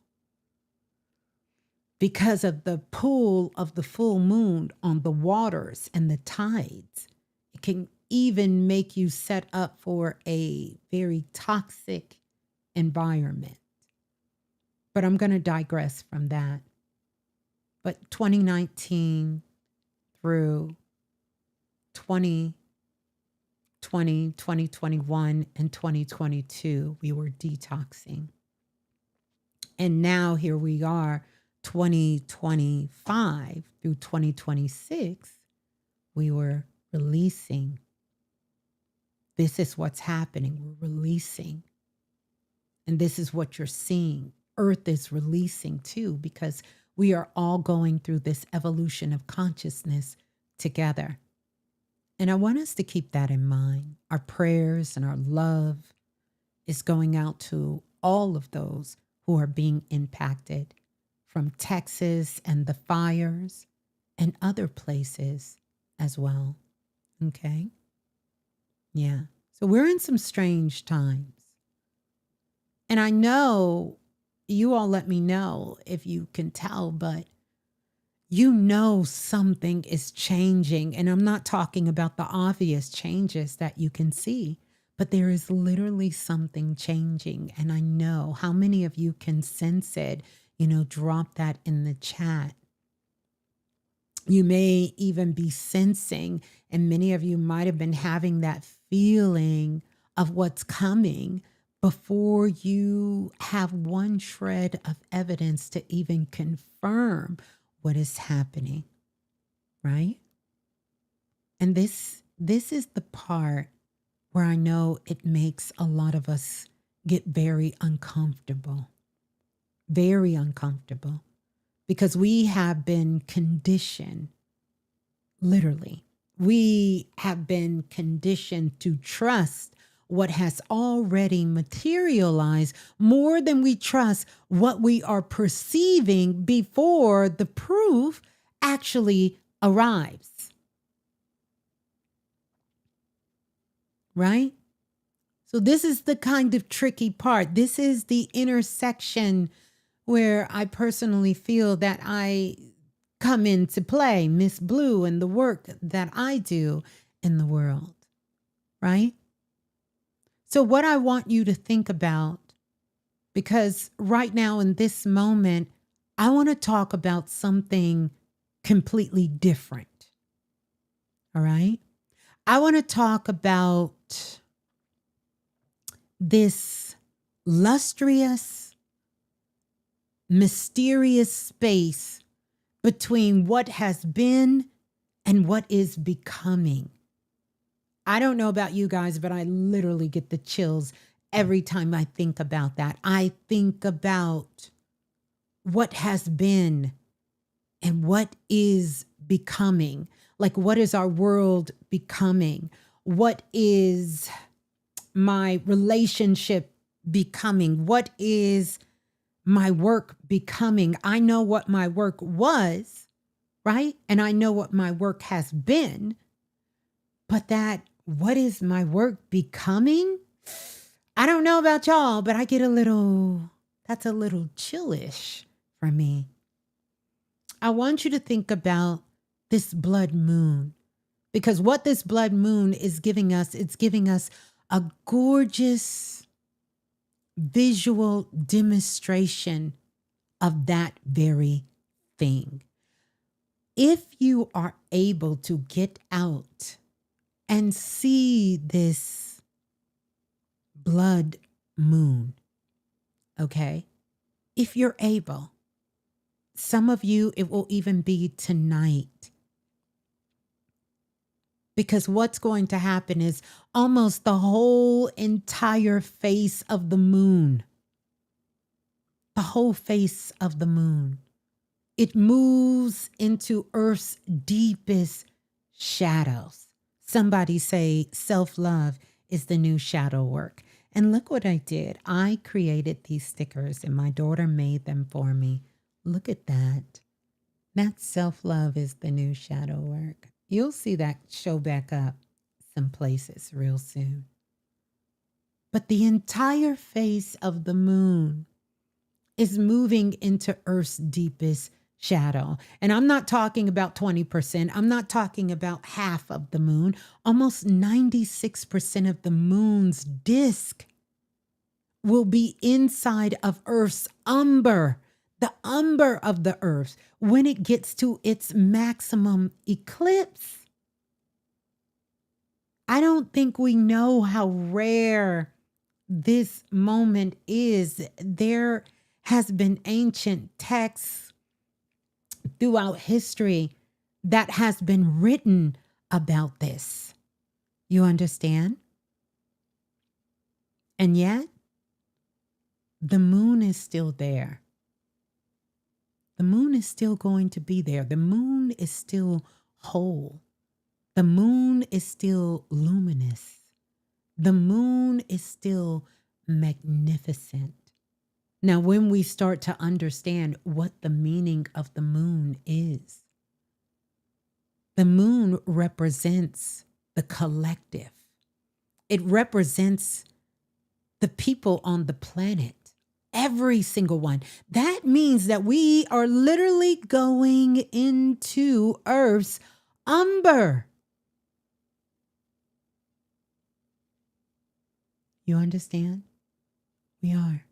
because of the pull of the full moon on the waters and the tides. It can even make you set up for a very toxic environment. But I'm going to digress from that. But 2019 through 2020, 2021, and 2022, we were detoxing. And now here we are, 2025 through 2026, we were releasing. This is what's happening. We're releasing. And this is what you're seeing. Earth is releasing too, because we are all going through this evolution of consciousness together. And I want us to keep that in mind. Our prayers and our love is going out to all of those who are being impacted from Texas and the fires and other places as well. Okay? Yeah. So we're in some strange times. And I know you all let me know if you can tell, but you know something is changing. And I'm not talking about the obvious changes that you can see, but there is literally something changing. And I know how many of you can sense it. Drop that in the chat. You may even be sensing, and many of you might have been having that feeling of what's coming before you have one shred of evidence to even confirm what is happening, right? And this is the part where I know it makes a lot of us get very uncomfortable, because we have been conditioned, literally. We have been conditioned to trust what has already materialized more than we trust what we are perceiving before the proof actually arrives. Right? So this is the kind of tricky part. This is the intersection where I personally feel that I come into play, Ms.Blue, and the work that I do in the world. Right? So what I want you to think about, because right now in this moment, I want to talk about something completely different. All right? I want to talk about this lustrous, mysterious space between what has been and what is becoming. I don't know about you guys, but I literally get the chills every time I think about that. I think about what has been and what is becoming. Like, what is our world becoming? What is my relationship becoming? What is my work becoming? I know what my work was, right? And I know what my work has been, but what is my work becoming? I don't know about y'all, but that's a little chillish for me. I want you to think about this blood moon, because what this blood moon is giving us, it's giving us a gorgeous visual demonstration of that very thing. If you are able to get out and see this blood moon, okay? If you're able, some of you, it will even be tonight. Because what's going to happen is almost the whole entire face of the moon, it moves into Earth's deepest shadows. Somebody say self-love is the new shadow work. And look what I did. I created these stickers and my daughter made them for me. Look at that. That self-love is the new shadow work. You'll see that show back up some places real soon. But the entire face of the moon is moving into Earth's deepest shadow. And I'm not talking about 20%. I'm not talking about half of the moon. Almost 96% of the moon's disk will be inside of Earth's umber, the umber of the Earth, when it gets to its maximum eclipse. I don't think we know how rare this moment is. There has been ancient texts throughout history that has been written about this. You understand? And yet, the moon is still there. The moon is still going to be there. The moon is still whole. The moon is still luminous. The moon is still magnificent. Now, when we start to understand what the meaning of the moon is, the moon represents the collective. It represents the people on the planet, every single one. That means that we are literally going into Earth's umber. You understand? We are.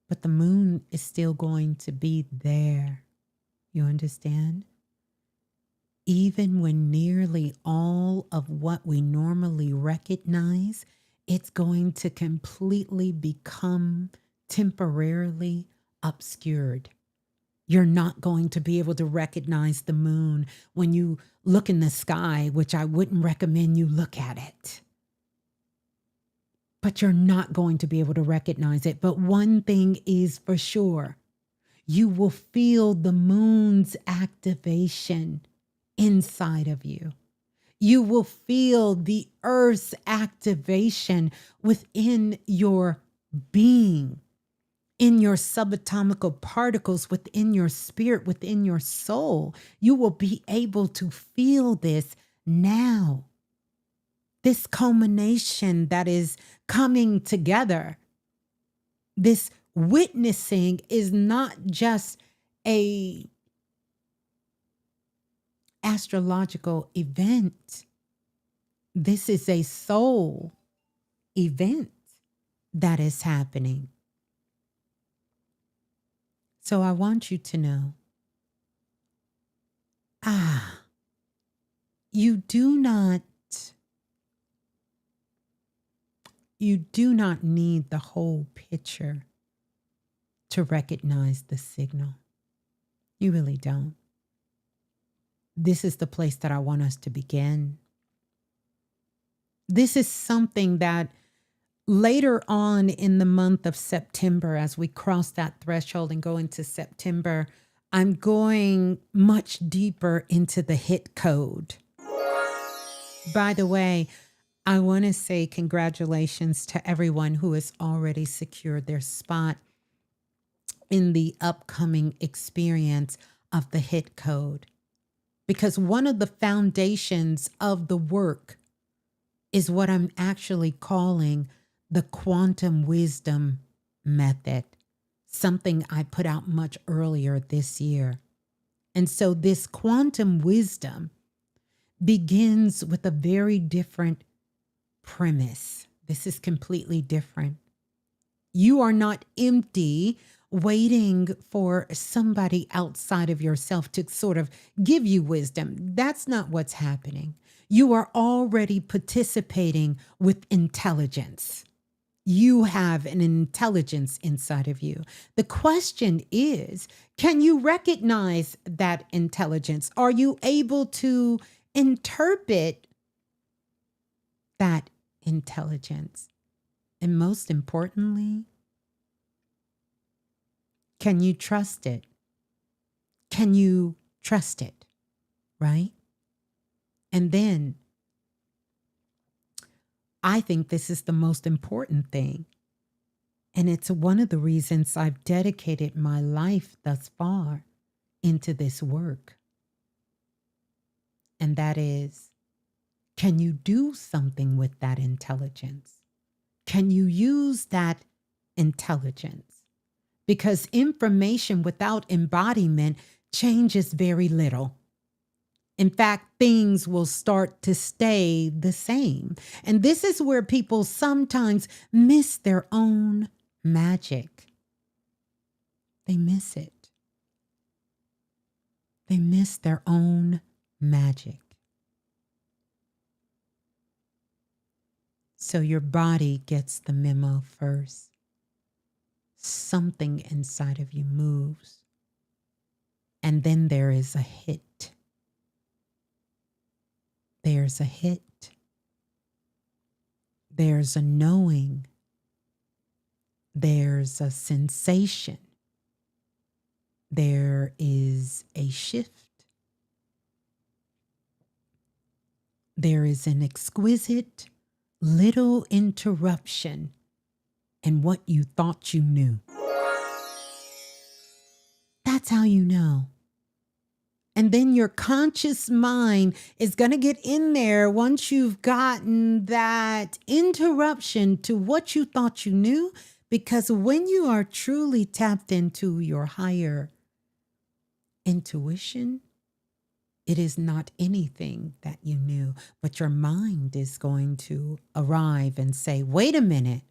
But the moon is still going to be there. You understand? Even when nearly all of what we normally recognize, it's going to completely become temporarily obscured. You're not going to be able to recognize the moon when you look in the sky, which I wouldn't recommend you look at it. But you're not going to be able to recognize it. But one thing is for sure, you will feel the moon's activation inside of you. You will feel the earth's activation within your being, in your subatomical particles, within your spirit, within your soul. You will be able to feel this now. This culmination that is coming together, this witnessing is not just a astrological event. This is a soul event that is happening. So I want you to know, you do not need the whole picture to recognize the signal. You really don't. This is the place that I want us to begin. This is something that later on in the month of September, as we cross that threshold and go into September, I'm going much deeper into the hit code. By the way, I want to say congratulations to everyone who has already secured their spot in the upcoming experience of the hit code. Because one of the foundations of the work is what I'm actually calling the quantum wisdom method, something I put out much earlier this year. And so this quantum wisdom begins with a very different premise. This is completely different. You are not empty waiting for somebody outside of yourself to sort of give you wisdom. That's not what's happening. You are already participating with intelligence. You have an intelligence inside of you. The question is, can you recognize that intelligence? Are you able to interpret that intelligence? And most importantly, can you trust it? Can you trust it? Right? And then I think this is the most important thing. And it's one of the reasons I've dedicated my life thus far into this work. And that is, can you do something with that intelligence? Can you use that intelligence? Because information without embodiment changes very little. In fact, things will start to stay the same. And this is where people sometimes miss their own magic. They miss it. They miss their own magic. So your body gets the memo first. something inside of you moves. And then there is a hit. There's a hit. There's a knowing. There's a sensation. There is a shift. There is an exquisite little interruption in what you thought you knew. That's how you know. And then your conscious mind is going to get in there once you've gotten that interruption to what you thought you knew. Because when you are truly tapped into your higher intuition, it is not anything that you knew, but your mind is going to arrive and say, wait a minute,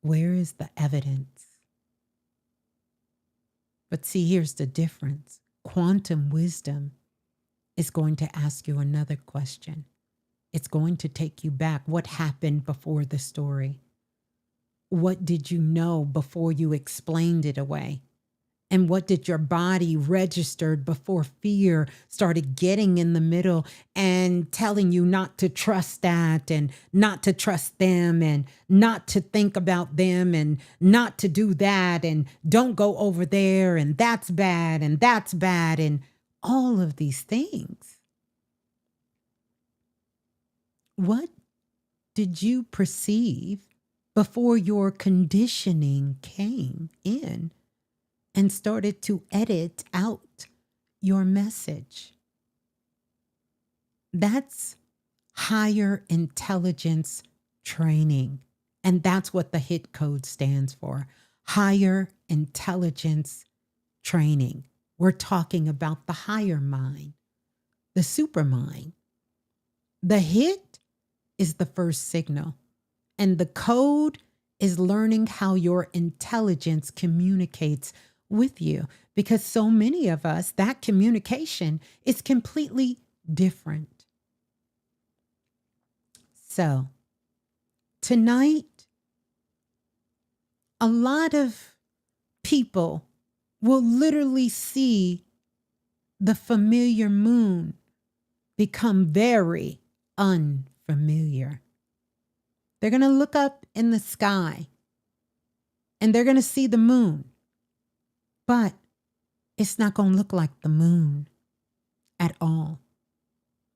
where is the evidence? But see, here's the difference. Quantum wisdom is going to ask you another question. It's going to take you back. What happened before the story? What did you know before you explained it away? And what did your body register before fear started getting in the middle and telling you not to trust that and not to trust them and not to think about them and not to do that and don't go over there and that's bad and all of these things? What did you perceive before your conditioning came in and started to edit out your message? That's higher intelligence training. And that's what the HIT code stands for. Higher intelligence training. We're talking about the higher mind, the supermind. The HIT is the first signal. And the code is learning how your intelligence communicates with you, because so many of us, that communication is completely different. So tonight, a lot of people will literally see the familiar moon become very unfamiliar. They're going to look up in the sky and they're going to see the moon. But it's not going to look like the moon at all.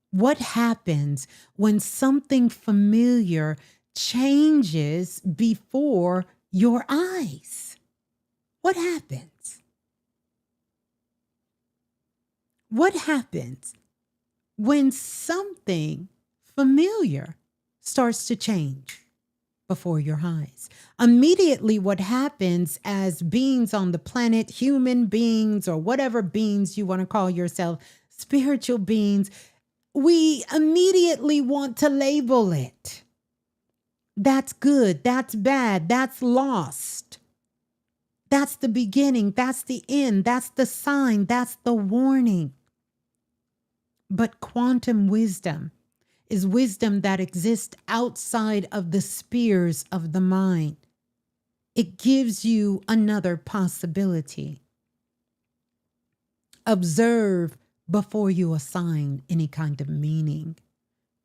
What happens when something familiar changes before your eyes? What happens? What happens when something familiar starts to change before your eyes? Immediately what happens as beings on the planet, human beings or whatever beings you want to call yourself, spiritual beings, we immediately want to label it. That's good, that's bad, that's lost. That's the beginning, that's the end, that's the sign, that's the warning. But quantum wisdom is wisdom that exists outside of the spheres of the mind. It gives you another possibility. Observe before you assign any kind of meaning.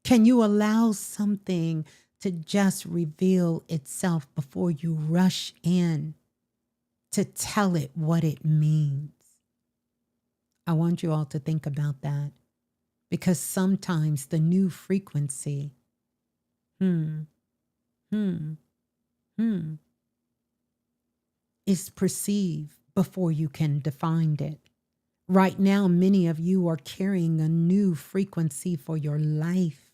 Can you allow something to just reveal itself before you rush in to tell it what it means? I want you all to think about that, because sometimes the new frequency, is perceived before you can define it. Right now, many of you are carrying a new frequency for your life,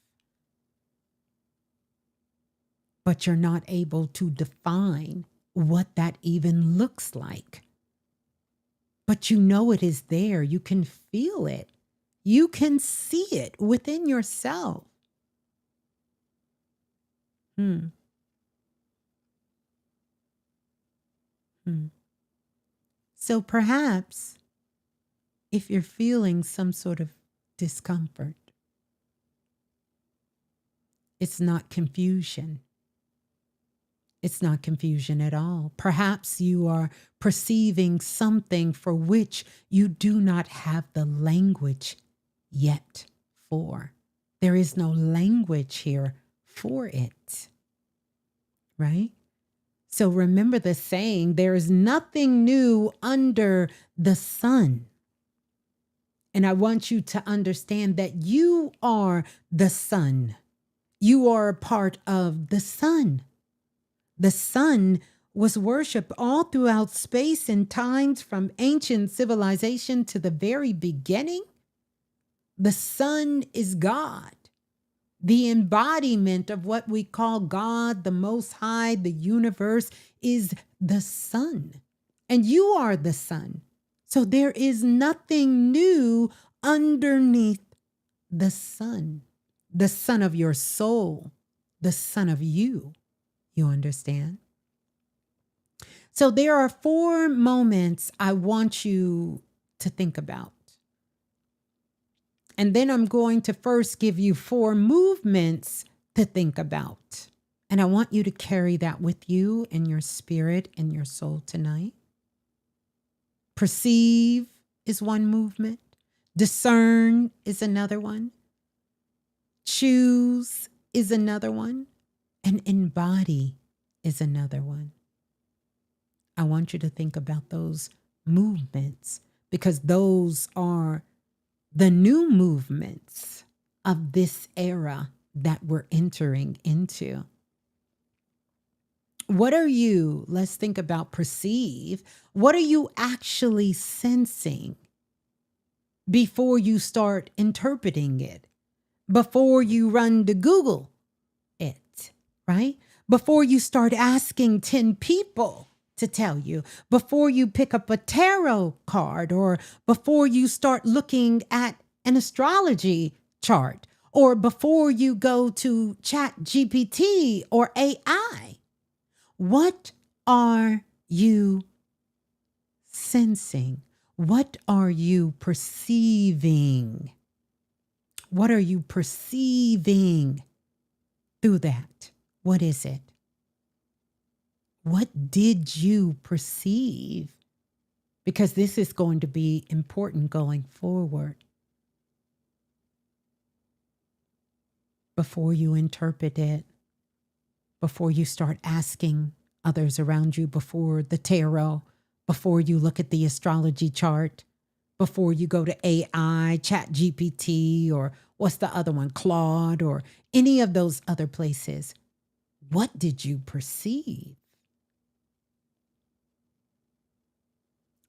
but you're not able to define what that even looks like. But you know it is there. You can feel it. You can see it within yourself. So perhaps if you're feeling some sort of discomfort, it's not confusion. It's not confusion at all. Perhaps you are perceiving something for which you do not have the language yet for. There is no language here for it, right? So remember the saying, there is nothing new under the sun. And I want you to understand that you are the sun. You are a part of the sun. The sun was worshipped all throughout space and times, from ancient civilization to the very beginning. The sun is God, the embodiment of what we call God, the Most High, the universe is the sun. And you are the sun. So there is nothing new underneath the sun of your soul, the sun of you. You understand? So there are 4 moments I want you to think about. And then I'm going to first give you 4 movements to think about. And I want you to carry that with you in your spirit and your soul tonight. Perceive is one movement. Discern is another one. Choose is another one. And embody is another one. I want you to think about those movements, because those are the new movements of this era that we're entering into. What are you, let's think about perceive, what are you actually sensing before you start interpreting it, before you run to Google it, right? Before you start asking 10 people to tell you, before you pick up a tarot card, or before you start looking at an astrology chart, or before you go to Chat GPT or AI. What are you sensing? What are you perceiving? What are you perceiving through that? What is it? What did you perceive? Because this is going to be important going forward. Before you interpret it, before you start asking others around you, before the tarot, before you look at the astrology chart, before you go to AI, Chat GPT, or what's the other one, Claude, or any of those other places, what did you perceive?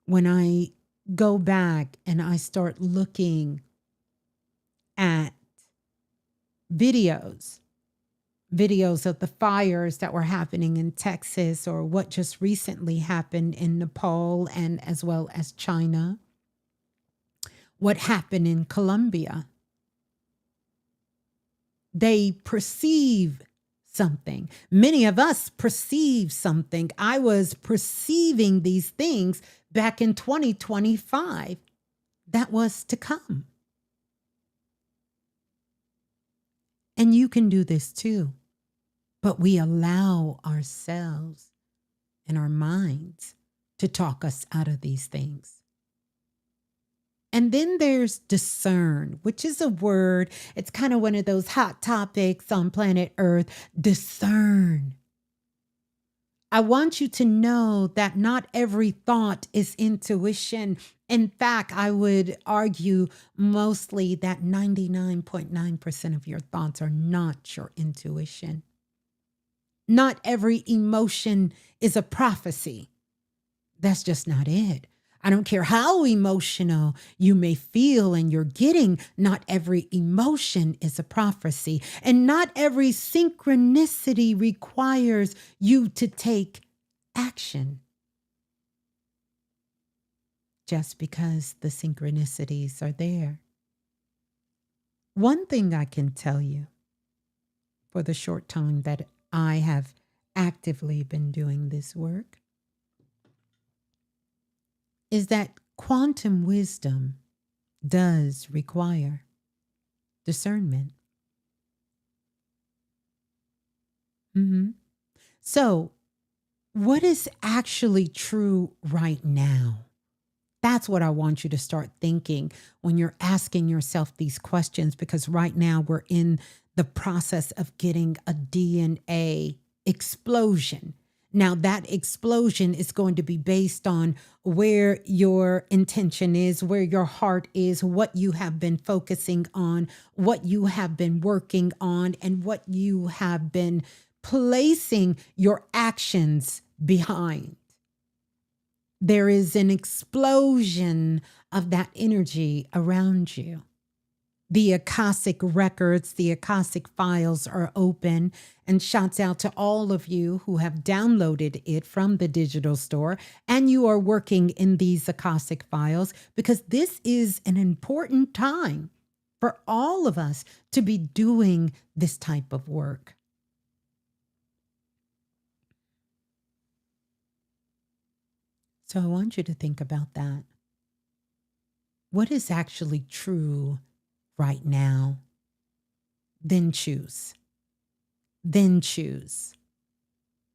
When I go back and I start looking at videos of the fires that were happening in Texas, or what just recently happened in Nepal and as well as China, what happened in Colombia, they perceive something. Many of us perceive something. I was perceiving these things back in 2025 that was to come. And you can do this too. But we allow ourselves and our minds to talk us out of these things. And then there's discern, which is a word. It's kind of one of those hot topics on planet Earth. Discern. I want you to know that not every thought is intuition. In fact, I would argue mostly that 99.9% of your thoughts are not your intuition. Not every emotion is a prophecy. That's just not it. I don't care how emotional you may feel and you're getting, not every emotion is a prophecy. And not every synchronicity requires you to take action. Just because the synchronicities are there. One thing I can tell you, for the short time that I have actively been doing this work, is that quantum wisdom does require discernment. So What is actually true right now? That's what I want you to start thinking when you're asking yourself these questions, because right now we're in the process of getting a DNA explosion. Now, that explosion is going to be based on where your intention is, where your heart is, what you have been focusing on, what you have been working on, and what you have been placing your actions behind. There is an explosion of that energy around you. The Akashic records, the Akashic files are open, and shouts out to all of you who have downloaded it from the digital store and you are working in these Akashic files, because this is an important time for all of us to be doing this type of work. So I want you to think about that. What is actually true right now? Then choose. Then choose.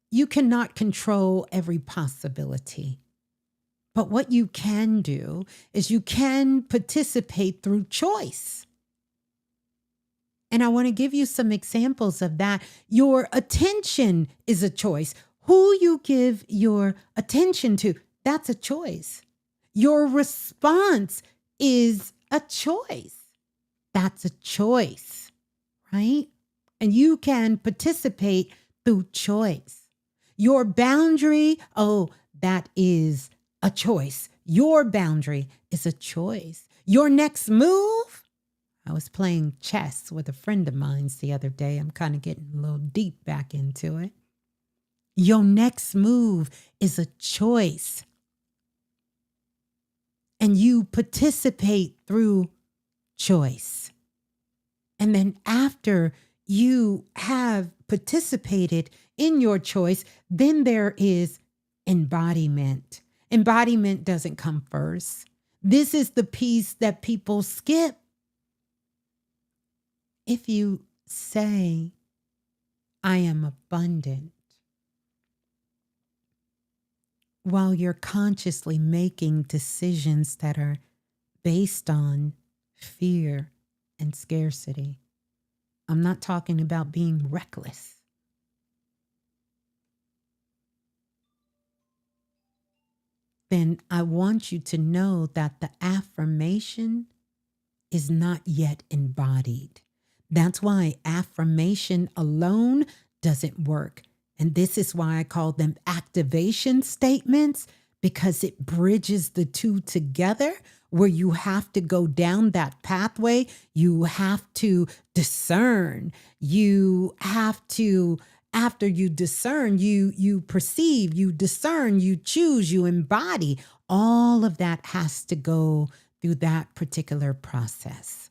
You cannot control every possibility. But what you can do is you can participate through choice. And I want to give you some examples of that. Your attention is a choice. Who you give your attention to, that's a choice. Your response is a choice. That's a choice, right? And you can participate through choice. Your boundary, oh, that is a choice. Your boundary is a choice. Your next move, I was playing chess with a friend of mine the other day. I'm kind of getting a little deep back into it. Your next move is a choice. And you participate through choice. And then after you have participated in your choice, then there is embodiment. Embodiment doesn't come first. This is the piece that people skip. If you say, I am abundant, while you're consciously making decisions that are based on fear and scarcity. I'm not talking about being reckless. Then I want you to know that the affirmation is not yet embodied. That's why affirmation alone doesn't work. And this is why I call them activation statements, because it bridges the two together, where you have to go down that pathway. You have to discern. You have to, after you discern, you perceive, you discern, you choose, you embody. All of that has to go through that particular process.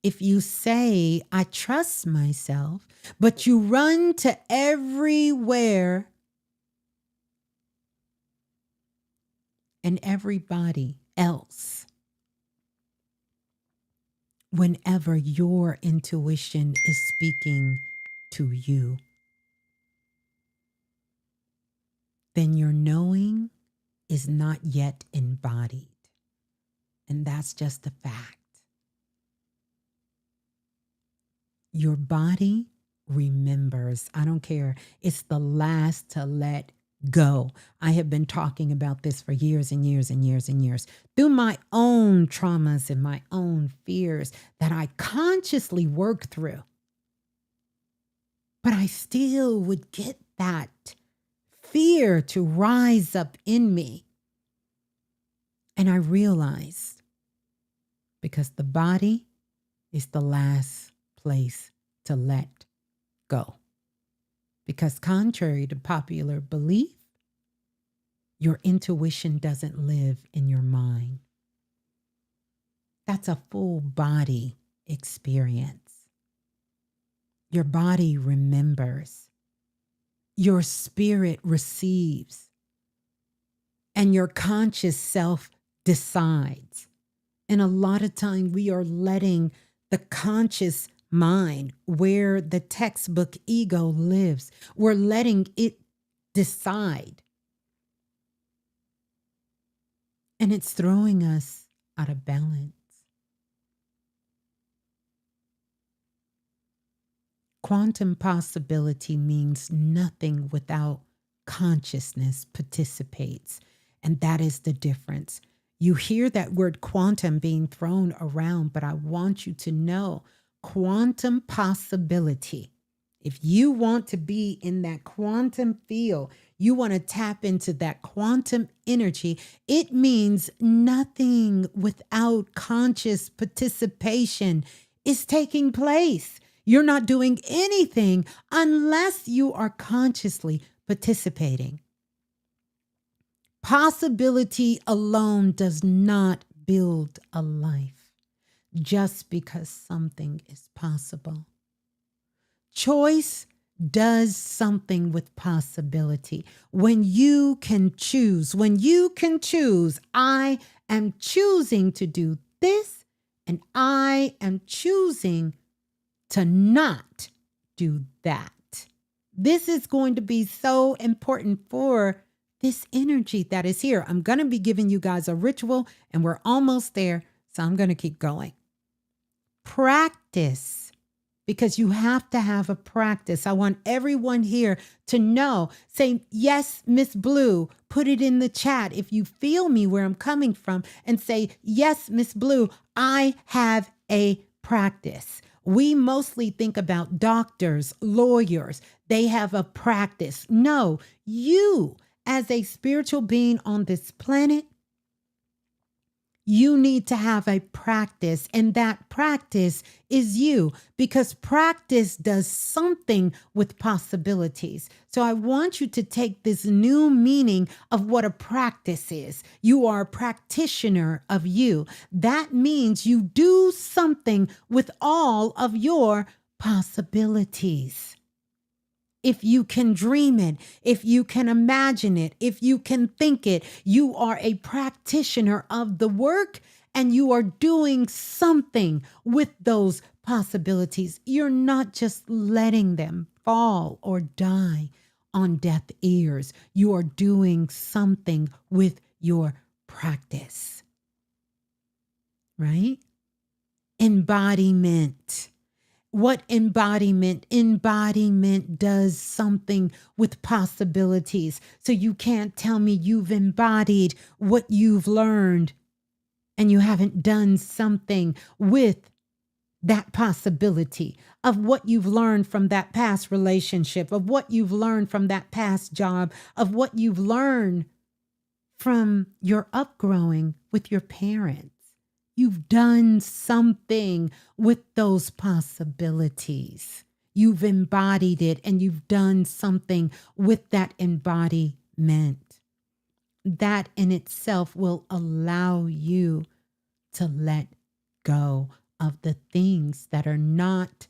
If you say, I trust myself, but you run to everywhere and everybody else, whenever your intuition is speaking to you, then your knowing is not yet embodied. And that's just a fact. Your body remembers. I don't care. It's the last to let go. I have been talking about this for years and years and years and years, through my own traumas and my own fears that I consciously worked through. But I still would get that fear to rise up in me. And I realized, because the body is the last place to let go. Because contrary to popular belief, your intuition doesn't live in your mind. That's a full body experience. Your body remembers. Your spirit receives. And your conscious self decides. And a lot of time we are letting the conscious mind where the textbook ego lives. We're letting it decide. And it's throwing us out of balance. Quantum possibility means nothing without consciousness participates. And that is the difference. You hear that word quantum being thrown around, but I want you to know quantum possibility. If you want to be in that quantum field, you want to tap into that quantum energy, it means nothing without conscious participation is taking place. You're not doing anything unless you are consciously participating. Possibility alone does not build a life just because something is possible. Choice does something with possibility. When you can choose, I am choosing to do this, and I am choosing to not do that. This is going to be so important for this energy that is here. I'm going to be giving you guys a ritual, and we're almost there, so I'm going to keep going. Practice, because you have to have a practice. I want everyone here to know. Say, yes, Ms.Blue, put it in the chat if you feel me where I'm coming from, and say, yes, Ms.Blue, I have a practice. We mostly think about doctors, lawyers. They have a practice. No, you as a spiritual being on this planet, you need to have a practice, and that practice is you, because practice does something with possibilities. So I want you to take this new meaning of what a practice is. You are a practitioner of you. That means you do something with all of your possibilities. If you can dream it, if you can imagine it, if you can think it, you are a practitioner of the work, and you are doing something with those possibilities. You're not just letting them fall or die on deaf ears. You are doing something with your practice, right? Embodiment. What embodiment? Embodiment does something with possibilities. So you can't tell me you've embodied what you've learned and you haven't done something with that possibility of what you've learned from that past relationship, of what you've learned from that past job, of what you've learned from your upgrowing with your parents. You've done something with those possibilities. You've embodied it, and you've done something with that embodiment. That in itself will allow you to let go of the things that are not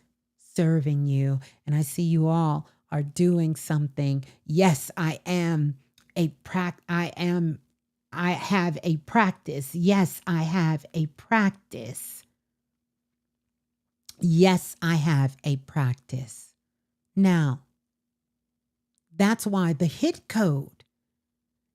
serving you. And I see you all are doing something. Yes, I have a practice. Yes, I have a practice. Yes, I have a practice. Now, that's why the hit code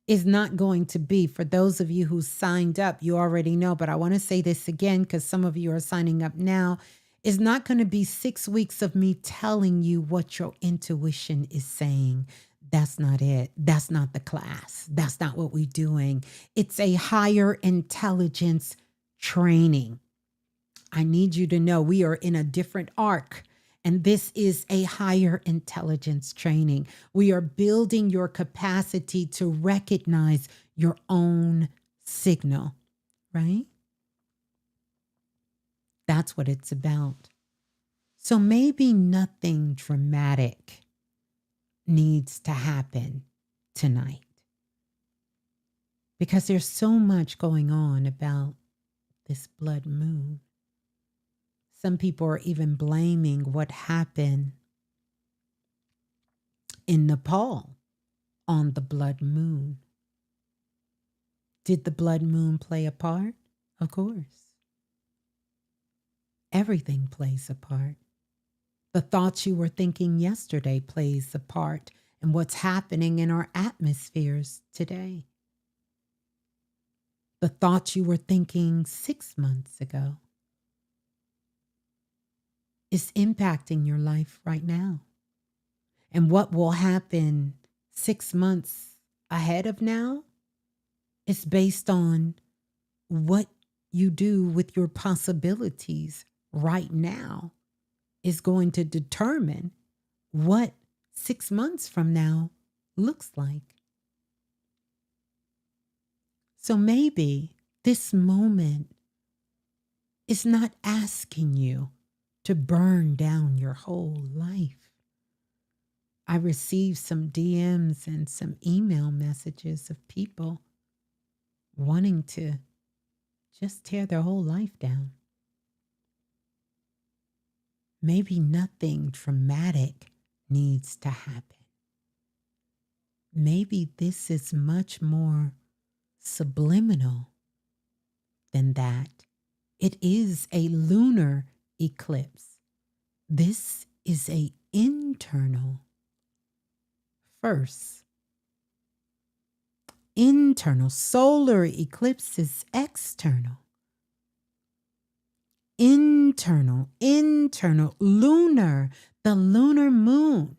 is not going to be, for those of you who signed up, you already know, but I want to say this again because some of you are signing up now, is not going to be 6 weeks of me telling you what your intuition is saying. That's not it. That's not the class. That's not what we're doing. It's a higher intelligence training. I need you to know we are in a different arc, and this is a higher intelligence training. We are building your capacity to recognize your own signal, right? That's what it's about. So maybe nothing dramatic needs to happen tonight, because there's so much going on about this blood moon. Some people are even blaming what happened in Nepal on the blood moon. Did the blood moon play a part? Of course. Everything plays a part. The thoughts you were thinking yesterday plays a part in what's happening in our atmospheres today. The thoughts you were thinking 6 months ago is impacting your life right now. And what will happen 6 months ahead of now is based on what you do with your possibilities right now is going to determine what 6 months from now looks like. So maybe this moment is not asking you to burn down your whole life. I received some DMs and some email messages of people wanting to just tear their whole life down. Maybe nothing traumatic needs to happen. Maybe this is much more subliminal than that. It is a lunar eclipse. This is an internal first. Internal. Solar eclipse is external. Internal. Lunar. The lunar moon.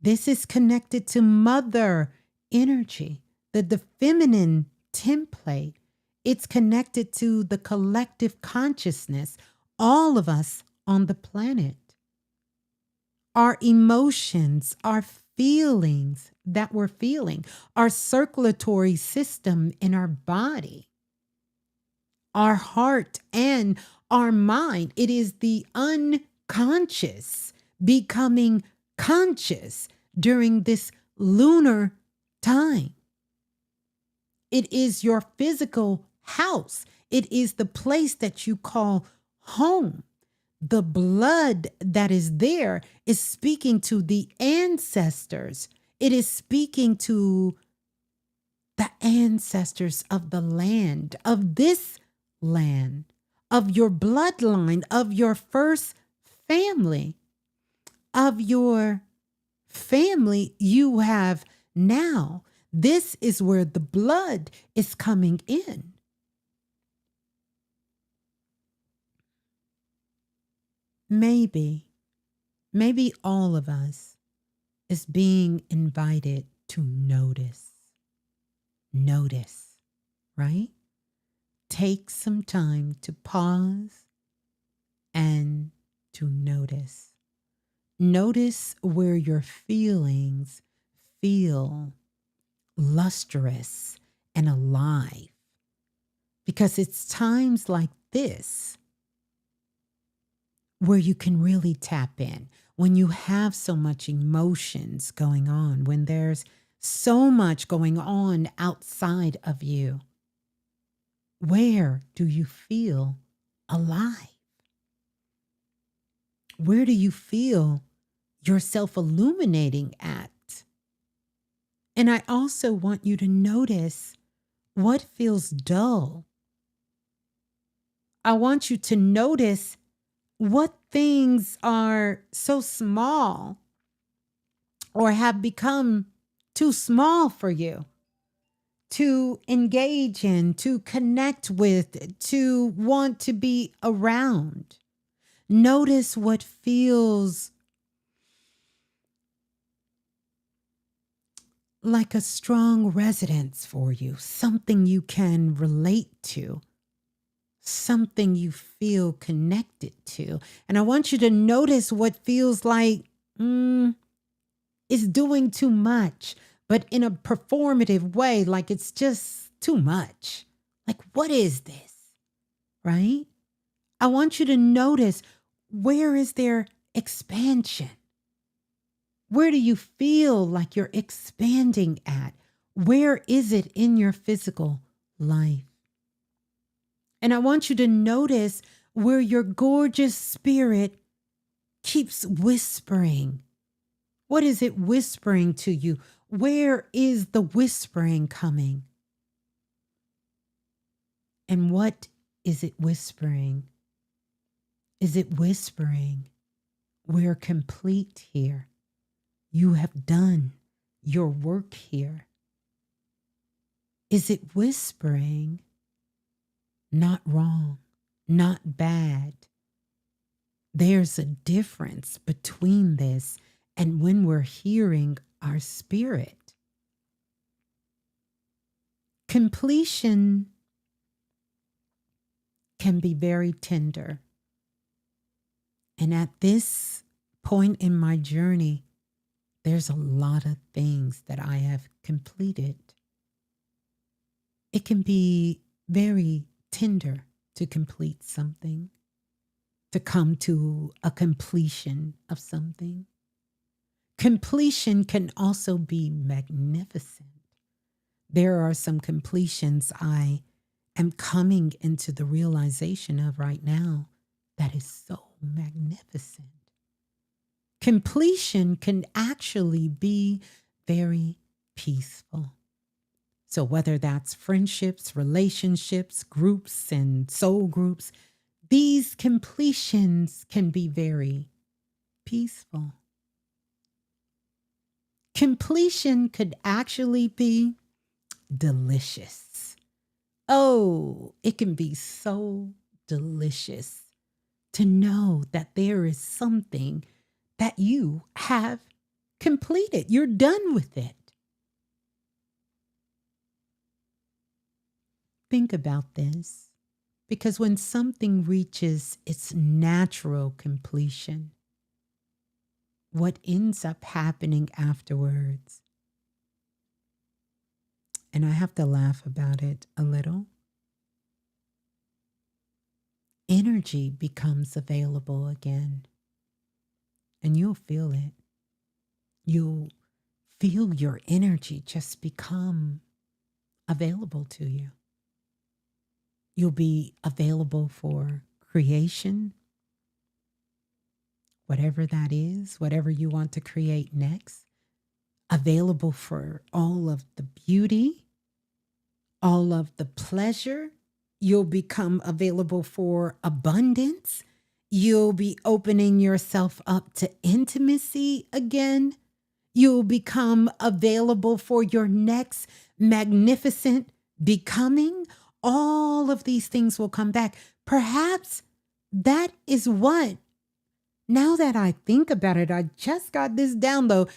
This is connected to mother energy, the feminine template. It's connected to the collective consciousness, all of us on the planet. Our emotions, our feelings that we're feeling, our circulatory system in our body, our heart and our mind. It is the unconscious becoming conscious during this lunar time. It is your physical house. It is the place that you call home. The blood that is there is speaking to the ancestors. It is speaking to the ancestors of the land, of this land, of your bloodline, of your first family, of your family you have now. This is where the blood is coming in. Maybe all of us is being invited to notice. Notice, right? Take some time to pause and to notice. Notice where your feelings feel lustrous and alive. Because it's times like this where you can really tap in. When you have so much emotions going on, when there's so much going on outside of you, where do you feel alive? Where do you feel yourself illuminating at? And I also want you to notice what feels dull. I want you to notice what things are so small or have become too small for you to engage in, to connect with, to want to be around. Notice what feels like a strong resonance for you, something you can relate to, something you feel connected to. And I want you to notice what feels like it's doing too much, but in a performative way, like it's just too much. Like, what is this? Right? I want you to notice, where is there expansion? Where do you feel like you're expanding at? Where is it in your physical life? And I want you to notice where your gorgeous spirit keeps whispering. What is it whispering to you? Where is the whispering coming? And what is it whispering? Is it whispering We're complete here. You have done your work here. Is it whispering? Not wrong, not bad. There's a difference between this and when we're hearing our spirit. Completion can be very tender. And at this point in my journey, there's a lot of things that I have completed. It can be very tender to complete something, to come to a completion of something. Completion can also be magnificent. There are some completions I am coming into the realization of right now that is so magnificent. Completion can actually be very peaceful. So whether that's friendships, relationships, groups, and soul groups, these completions can be very peaceful. Completion could actually be delicious. Oh, it can be so delicious to know that there is something that you have completed. You're done with it. Think about this, because when something reaches its natural completion, what ends up happening afterwards, and I have to laugh about it a little, energy becomes available again, and you'll feel it. You'll feel your energy just become available to you. You'll be available for creation, whatever that is, whatever you want to create next. Available for all of the beauty, all of the pleasure. You'll become available for abundance. You'll be opening yourself up to intimacy again. You'll become available for your next magnificent becoming. All of these things will come back. Perhaps that is what, now that I think about it, I just got this download.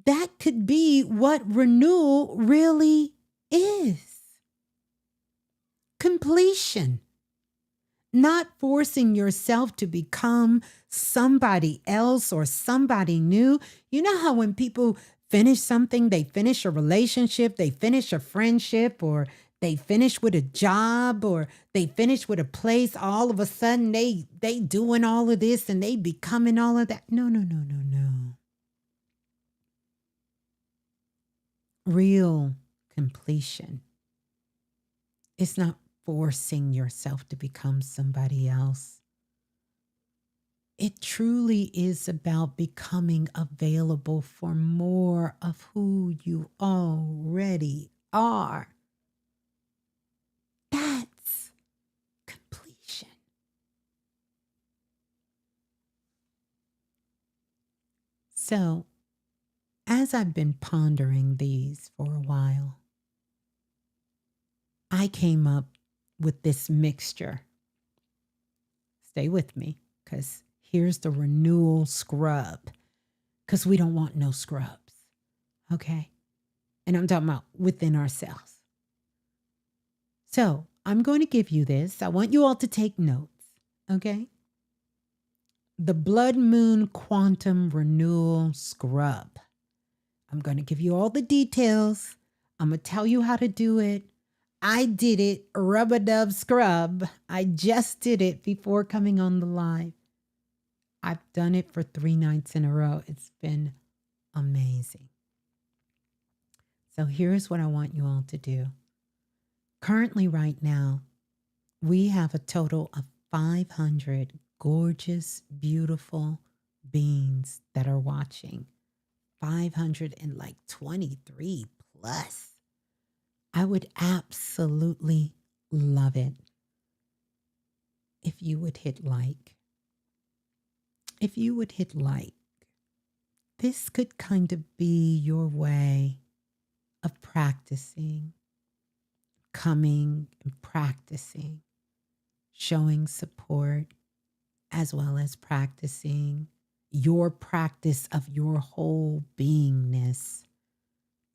That could be what renewal really is. Completion. Not forcing yourself to become somebody else or somebody new. You know how when people finish something, they finish a relationship, they finish a friendship, or they finish with a job, or they finish with a place, all of a sudden they doing all of this and they becoming all of that. No. Real completion. It's not forcing yourself to become somebody else. It truly is about becoming available for more of who you already are. That's completion. So, as I've been pondering these for a while, I came up with this mixture. Stay with me, because here's the renewal scrub, because we don't want no scrubs, okay? And I'm talking about within ourselves. So I'm going to give you this. I want you all to take notes, okay? The Blood Moon Quantum Renewal Scrub. I'm going to give you all the details. I'm going to tell you how to do it. I did it, rub-a-dub scrub. I just did it before coming on the live. I've done it for 3 nights in a row. It's been amazing. So here's what I want you all to do. Currently, right now, we have a total of 500 gorgeous, beautiful beings that are watching. 523 plus. I would absolutely love it if you would hit like, if you would hit like, this could kind of be your way of practicing, coming and practicing, showing support, as well as practicing your practice of your whole beingness.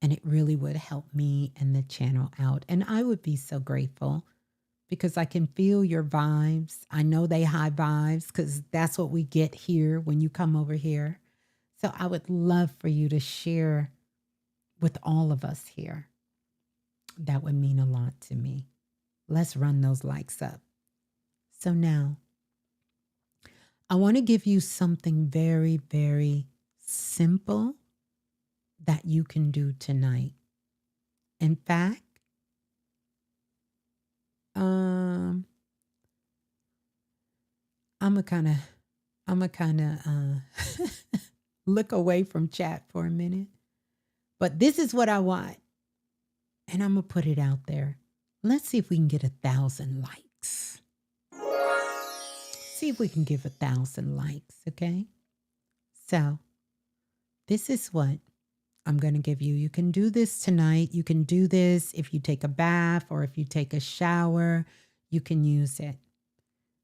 And it really would help me and the channel out. And I would be so grateful because I can feel your vibes. I know they high vibes because that's what we get here when you come over here. So I would love for you to share with all of us here. That would mean a lot to me. Let's run those likes up. So now, I want to give you something very, very simple that you can do tonight. In fact, I'm a kind of look away from chat for a minute. But this is what I want. And I'm going to put it out there. Let's see if we can get 1,000 likes. See if we can give 1,000 likes, okay? So this is what I'm going to give you. You can do this tonight. You can do this if you take a bath or if you take a shower. You can use it.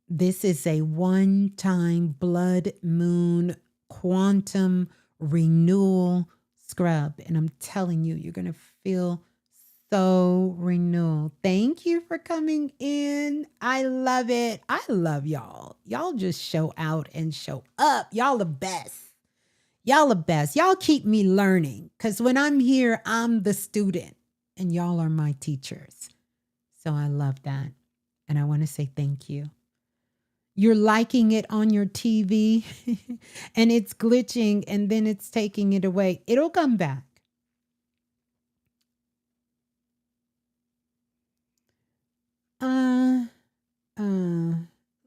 This is a one-time blood moon quantum renewal scrub. And I'm telling you, you're going to feel so renewal. Thank you for coming in. I love it. I love y'all. Y'all just show out and show up. Y'all the best. Y'all the best. Y'all keep me learning because when I'm here, I'm the student and y'all are my teachers. So I love that. And I want to say thank you. You're liking it on your TV and it's glitching and then it's taking it away. It'll come back.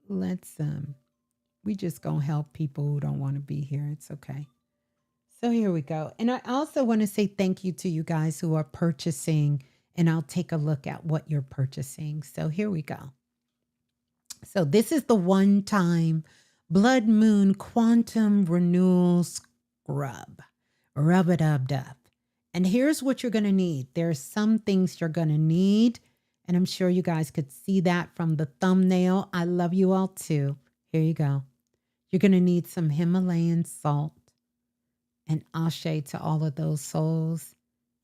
Let's we just gonna help people who don't want to be here. It's okay. So here we go. And I also want to say thank you to you guys who are purchasing, and I'll take a look at what you're purchasing. So here we go. So this is the one-time blood moon quantum renewal scrub. Rub-a-dub-dub. And here's what you're going to need. There's some things you're going to need. And I'm sure you guys could see that from the thumbnail. I love you all too. Here you go. You're going to need some Himalayan salt. And ashe to all of those souls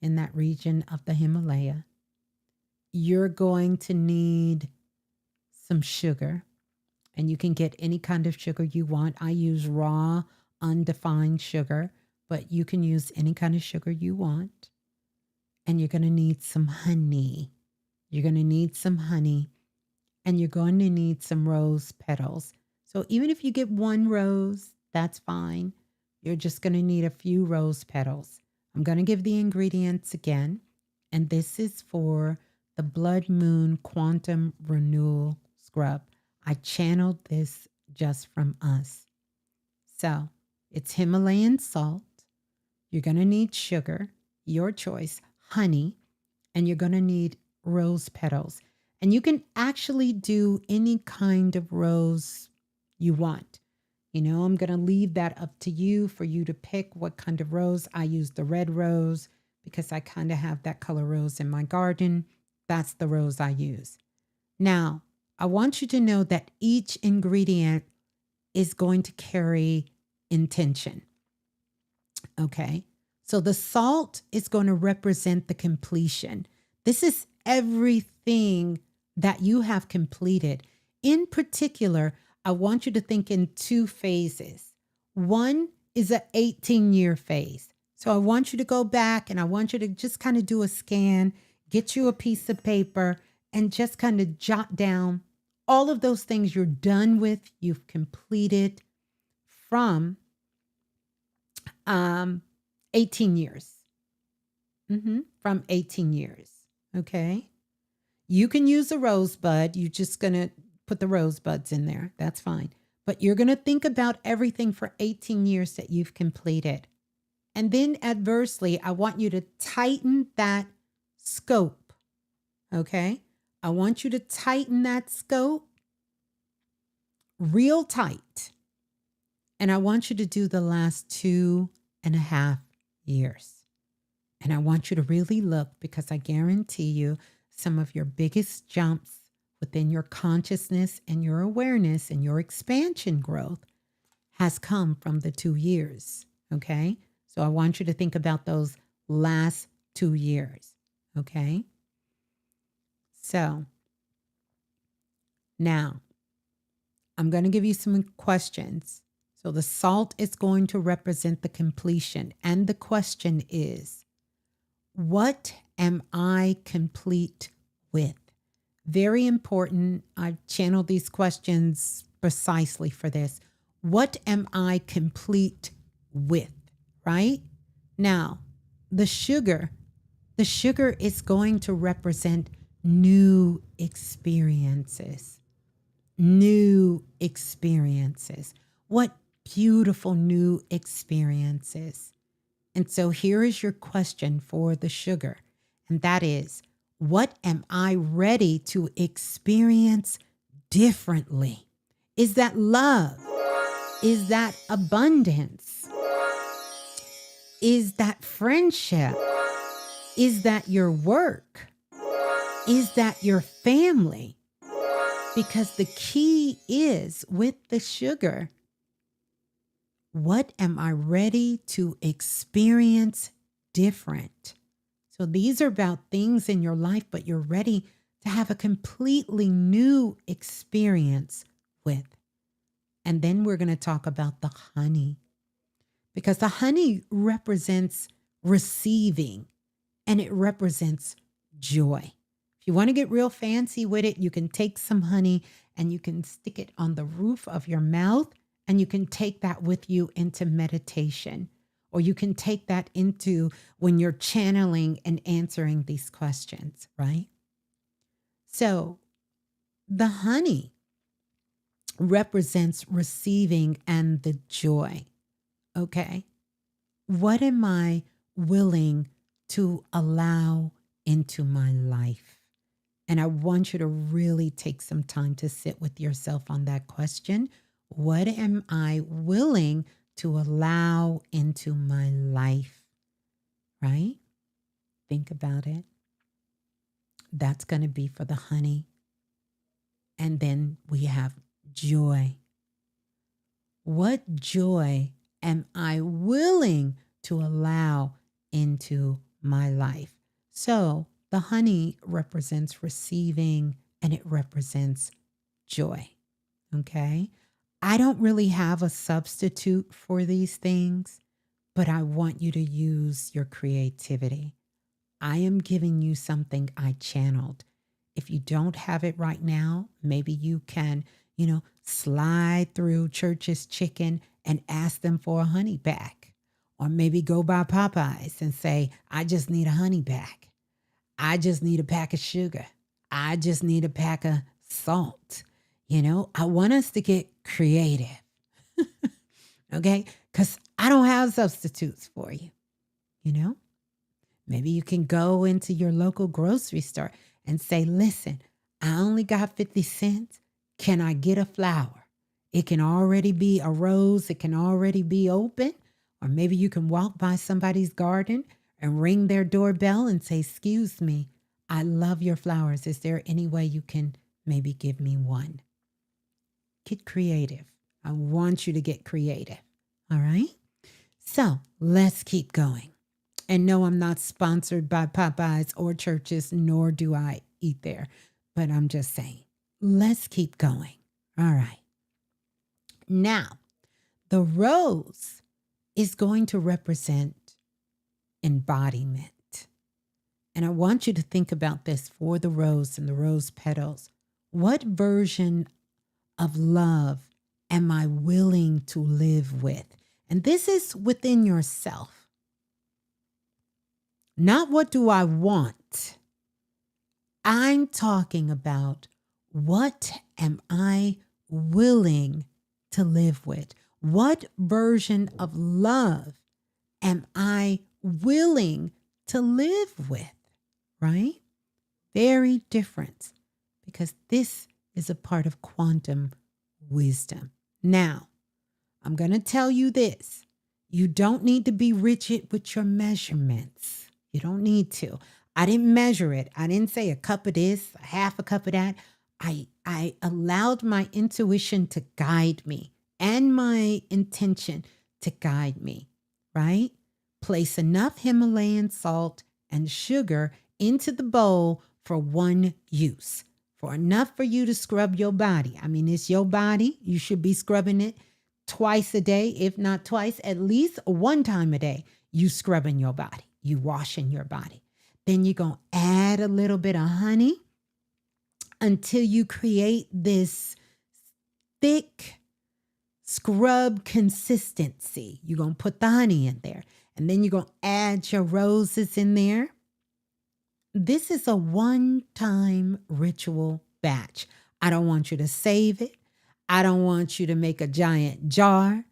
in that region of the Himalaya. You're going to need some sugar. And you can get any kind of sugar you want. I use raw, undefined sugar. But you can use any kind of sugar you want. And you're going to need some honey. You're going to need some honey. And you're going to need some rose petals. So even if you get one rose, that's fine. You're just going to need a few rose petals. I'm going to give the ingredients again. And this is for the Blood Moon Quantum Renewal Scrub. I channeled this just from us. So it's Himalayan salt. You're going to need sugar, your choice, honey, and you're going to need rose petals. And you can actually do any kind of rose you want. You know, I'm going to leave that up to you for you to pick what kind of rose. I use the red rose because I kind of have that color rose in my garden. That's the rose I use. Now, I want you to know that each ingredient is going to carry intention. Okay. So the salt is going to represent the completion. This is everything that you have completed. In particular, I want you to think in two phases. One is an 18-year phase. So I want you to go back and I want you to just kind of do a scan, get you a piece of paper and just kind of jot down all of those things you're done with, you've completed from 18 years. From 18 years. Okay. You can use a rosebud. You're just going to put the rosebuds in there. That's fine. But you're going to think about everything for 18 years that you've completed. And then adversely, I want you to tighten that scope. Okay. I want you to tighten that scope real tight. And I want you to do the last 2.5 years. And I want you to really look, because I guarantee you some of your biggest jumps within your consciousness and your awareness and your expansion growth has come from the 2 years. Okay. So I want you to think about those last 2 years. Okay. So now I'm going to give you some questions. So the salt is going to represent the completion. And the question is, what am I complete with? Very important. I've channeled these questions precisely for this. What am I complete with? Right? Now, the sugar is going to represent new experiences. New experiences. What beautiful new experiences. And so here is your question for the sugar. And that is, what am I ready to experience differently? Is that love? Is that abundance? Is that friendship? Is that your work? Is that your family? Because the key is with the sugar, what am I ready to experience different? So these are about things in your life, but you're ready to have a completely new experience with. And then we're going to talk about the honey, because the honey represents receiving and it represents joy. If you want to get real fancy with it, you can take some honey and you can stick it on the roof of your mouth, and you can take that with you into meditation, or you can take that into when you're channeling and answering these questions, right? So the honey represents receiving and the joy. Okay. What am I willing to allow into my life? And I want you to really take some time to sit with yourself on that question. What am I willing to allow into my life? Right? Think about it. That's going to be for the honey. And then we have joy. What joy am I willing to allow into my life? So the honey represents receiving and it represents joy. Okay. I don't really have a substitute for these things, but I want you to use your creativity. I am giving you something I channeled. If you don't have it right now, maybe you can, slide through Church's Chicken and ask them for a honey bag. Or maybe go by Popeyes and say, I just need a honey bag. I just need a pack of sugar. I just need a pack of salt. I want us to get creative. Okay? Because I don't have substitutes for you. Maybe you can go into your local grocery store and say, listen, I only got 50 cents. Can I get a flower? It can already be a rose. It can already be open. Or maybe you can walk by somebody's garden and ring their doorbell and say, excuse me, I love your flowers. Is there any way you can maybe give me one? Get creative. I want you to get creative. All right? So let's keep going. And no, I'm not sponsored by Popeyes or Churches, nor do I eat there. But I'm just saying, let's keep going. All right. Now, the rose is going to represent embodiment. And I want you to think about this for the rose and the rose petals. What version of love am I willing to live with? And this is within yourself. Not what do I want. I'm talking about what am I willing to live with? What version of love am I willing to live with? Right? Very different, because this is a part of quantum wisdom. Now, I'm going to tell you this. You don't need to be rigid with your measurements. You don't need to. I didn't measure it. I didn't say a cup of this, a half a cup of that. I allowed my intuition to guide me and my intention to guide me, right? Place enough Himalayan salt and sugar into the bowl for one use, for enough for you to scrub your body. I mean, it's your body. You should be scrubbing it twice a day, if not twice, at least one time a day. You scrubbing your body, you washing your body. Then you're going to add a little bit of honey until you create this thick scrub consistency. You're going to put the honey in there, and then you're going to add your roses in there. This is a one-time ritual batch. I don't want you to save it. I don't want you to make a giant jar.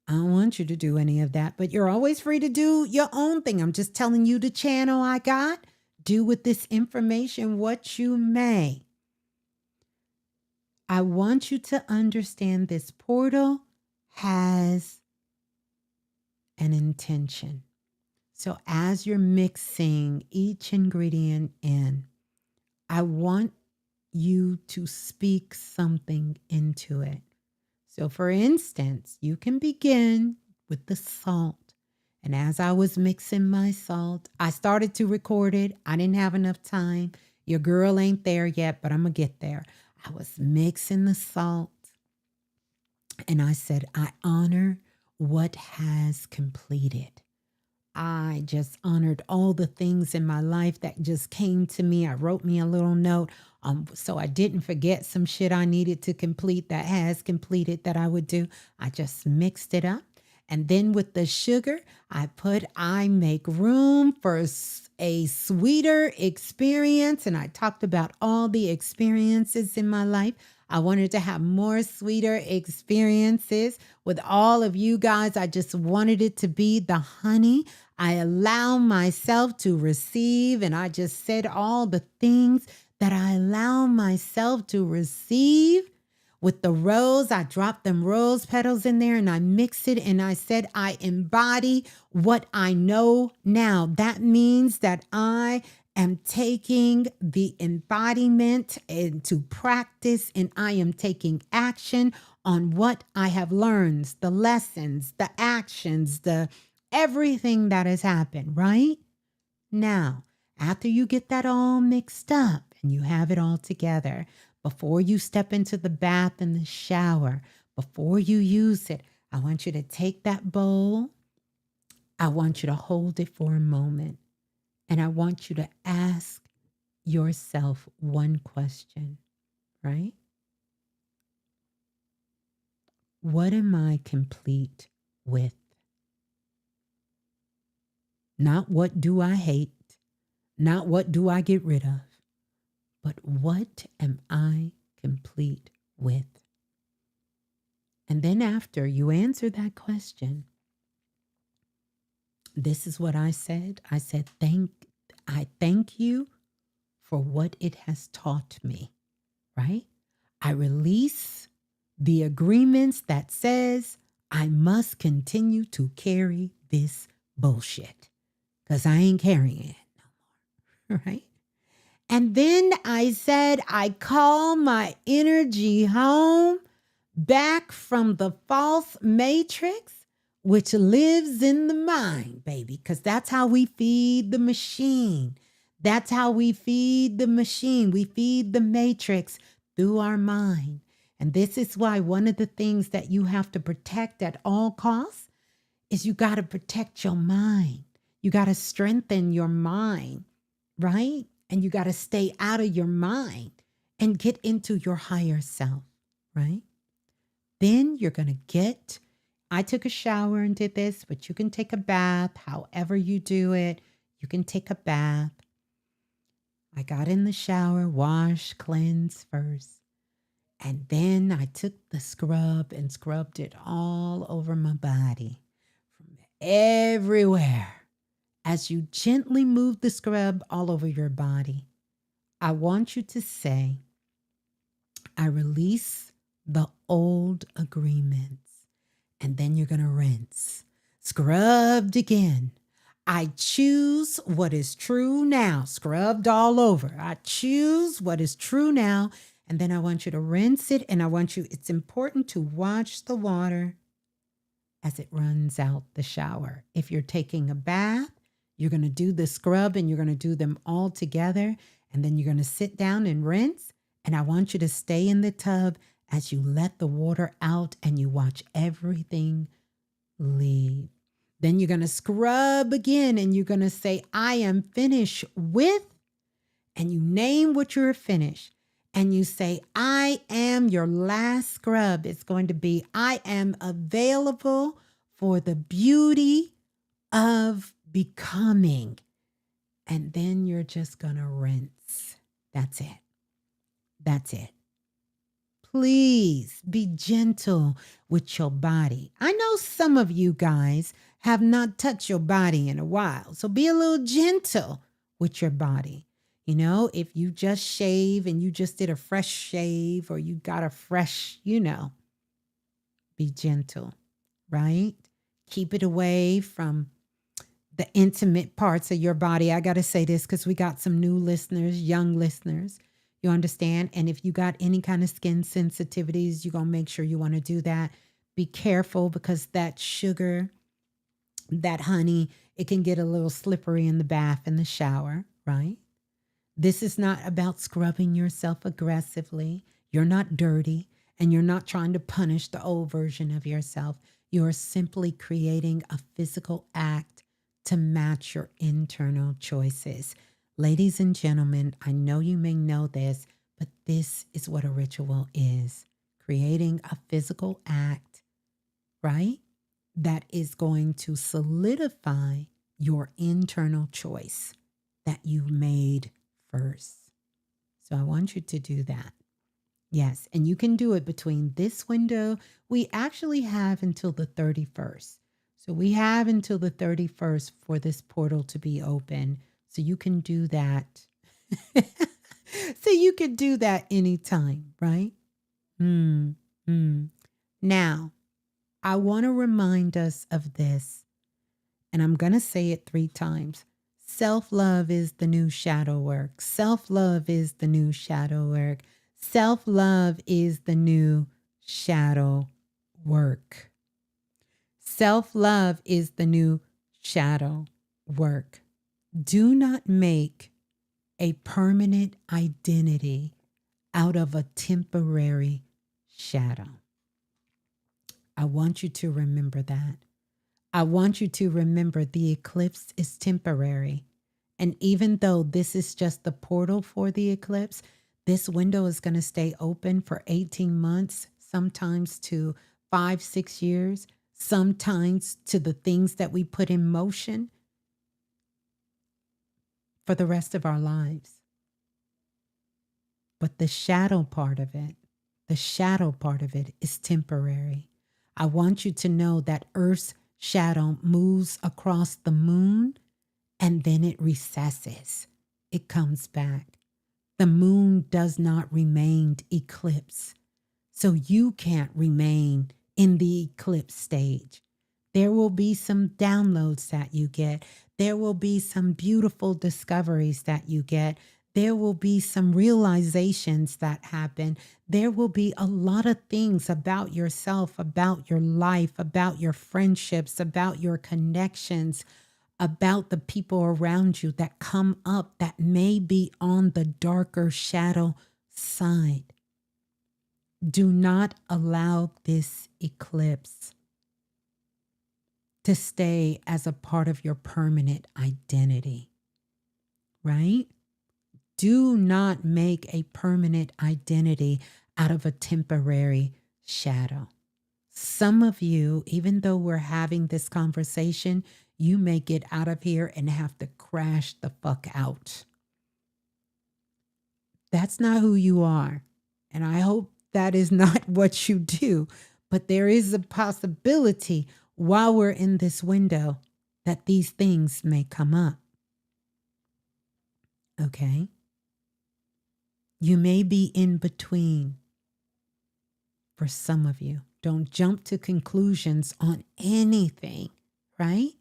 I don't want you to do any of that, but you're always free to do your own thing. I'm just telling you the channel I got. Do with this information what you may. I want you to understand this portal has an intention. So as you're mixing each ingredient in, I want you to speak something into it. So for instance, you can begin with the salt. And as I was mixing my salt, I started to record it. I didn't have enough time. Your girl ain't there yet, but I'm going to get there. I was mixing the salt. And I said, I honor what has completed. I just honored all the things in my life that just came to me. I wrote me a little note so I didn't forget some shit I needed to complete that has completed that I would do. I just mixed it up. And then with the sugar, I make room for a sweeter experience. And I talked about all the experiences in my life. I wanted to have more sweeter experiences with all of you guys. I just wanted it to be the honey. I allow myself to receive, and I just said all the things that I allow myself to receive. With the rose, I dropped them rose petals in there and I mixed it, and I said, I embody what I know now. That means that I am taking the embodiment into practice, and I am taking action on what I have learned, the lessons, the actions, the everything that has happened, right? Now, after you get that all mixed up and you have it all together, before you step into the bath and the shower, before you use it, I want you to take that bowl. I want you to hold it for a moment. And I want you to ask yourself one question, right? What am I complete with? Not what do I hate, not what do I get rid of, but what am I complete with? And then after you answer that question, this is what I said. I said, I thank you for what it has taught me, right? I release the agreements that says I must continue to carry this bullshit because I ain't carrying it no more, right? And then I said, I call my energy home back from the false matrix, which lives in the mind, baby, because that's how we feed the machine. That's how we feed the machine. We feed the matrix through our mind. And this is why one of the things that you have to protect at all costs is you got to protect your mind. You got to strengthen your mind, right? And you got to stay out of your mind and get into your higher self, right? Then you're going to I took a shower and did this, but you can take a bath, however you do it. You can take a bath. I got in the shower, wash, cleanse first. And then I took the scrub and scrubbed it all over my body, from everywhere. As you gently move the scrub all over your body, I want you to say, I release the old agreements and then you're going to rinse. Scrubbed again. I choose what is true now. Scrubbed all over. I choose what is true now. And then I want you to rinse it. And it's important to watch the water as it runs out the shower. If you're taking a bath, you're going to do the scrub and you're going to do them all together. And then you're going to sit down and rinse. And I want you to stay in the tub as you let the water out and you watch everything leave. Then you're going to scrub again and you're going to say, I am finished with, and you name what you're finished. And you say, I am your last scrub. It's going to be, I am available for the beauty of becoming. And then you're just going to rinse. That's it. That's it. Please be gentle with your body. I know some of you guys have not touched your body in a while, so be a little gentle with your body. You know, if you just shave and you just did a fresh shave or you got a fresh, be gentle, right? Keep it away from the intimate parts of your body. I got to say this because we got some new listeners, young listeners. You understand? And if you got any kind of skin sensitivities, you're going to make sure you want to do that. Be careful because that sugar, that honey, it can get a little slippery in the bath and the shower, right? This is not about scrubbing yourself aggressively. You're not dirty and you're not trying to punish the old version of yourself. You're simply creating a physical act to match your internal choices. Ladies and gentlemen, I know you may know this, but this is what a ritual is. Creating a physical act, right? That is going to solidify your internal choice that you made first. So I want you to do that. Yes, and you can do it between this window. We actually have until the 31st. So we have until the 31st for this portal to be open. So you can do that. So you can do that anytime, right? Now, I want to remind us of this, and I'm going to say it 3 times. Self-love is the new shadow work. Self-love is the new shadow work. Self-love is the new shadow work. Self-love is the new shadow work. Do not make a permanent identity out of a temporary shadow. I want you to remember that. I want you to remember the eclipse is temporary. And even though this is just the portal for the eclipse, this window is going to stay open for 18 months, sometimes to 5-6 years, sometimes to the things that we put in motion for the rest of our lives. But the shadow part of it is temporary. I want you to know that Earth's shadow moves across the moon and then it recesses. It comes back. The moon does not remain eclipsed. So you can't remain in the eclipse stage. There will be some downloads that you get. There will be some beautiful discoveries that you get. There will be some realizations that happen. There will be a lot of things about yourself, about your life, about your friendships, about your connections, about the people around you that come up that may be on the darker shadow side. Do not allow this eclipse to stay as a part of your permanent identity, right? Do not make a permanent identity out of a temporary shadow. Some of you, even though we're having this conversation, you may get out of here and have to crash the fuck out. That's not who you are. And I hope that is not what you do. But there is a possibility while we're in this window that these things may come up. Okay? You may be in between for some of you. Don't jump to conclusions on anything, right?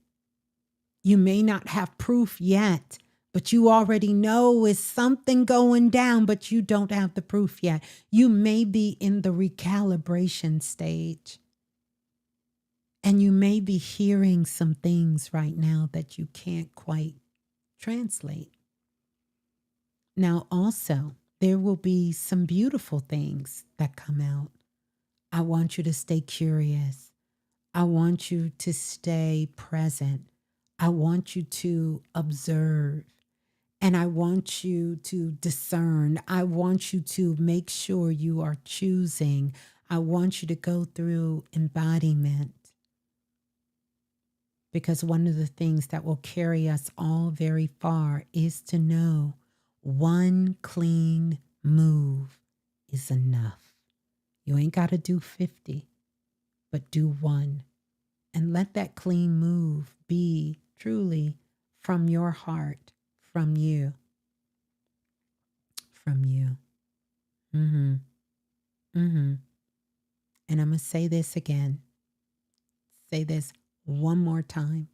You may not have proof yet, but you already know it's something going down, but you don't have the proof yet. You may be in the recalibration stage. And you may be hearing some things right now that you can't quite translate. Now, also, there will be some beautiful things that come out. I want you to stay curious. I want you to stay present. I want you to observe. And I want you to discern. I want you to make sure you are choosing. I want you to go through embodiment. Because one of the things that will carry us all very far is to know one clean move is enough. You ain't got to do 50, but do one. And let that clean move be truly from your heart, from you. From you. And I'm going to say this again. Say this one more time.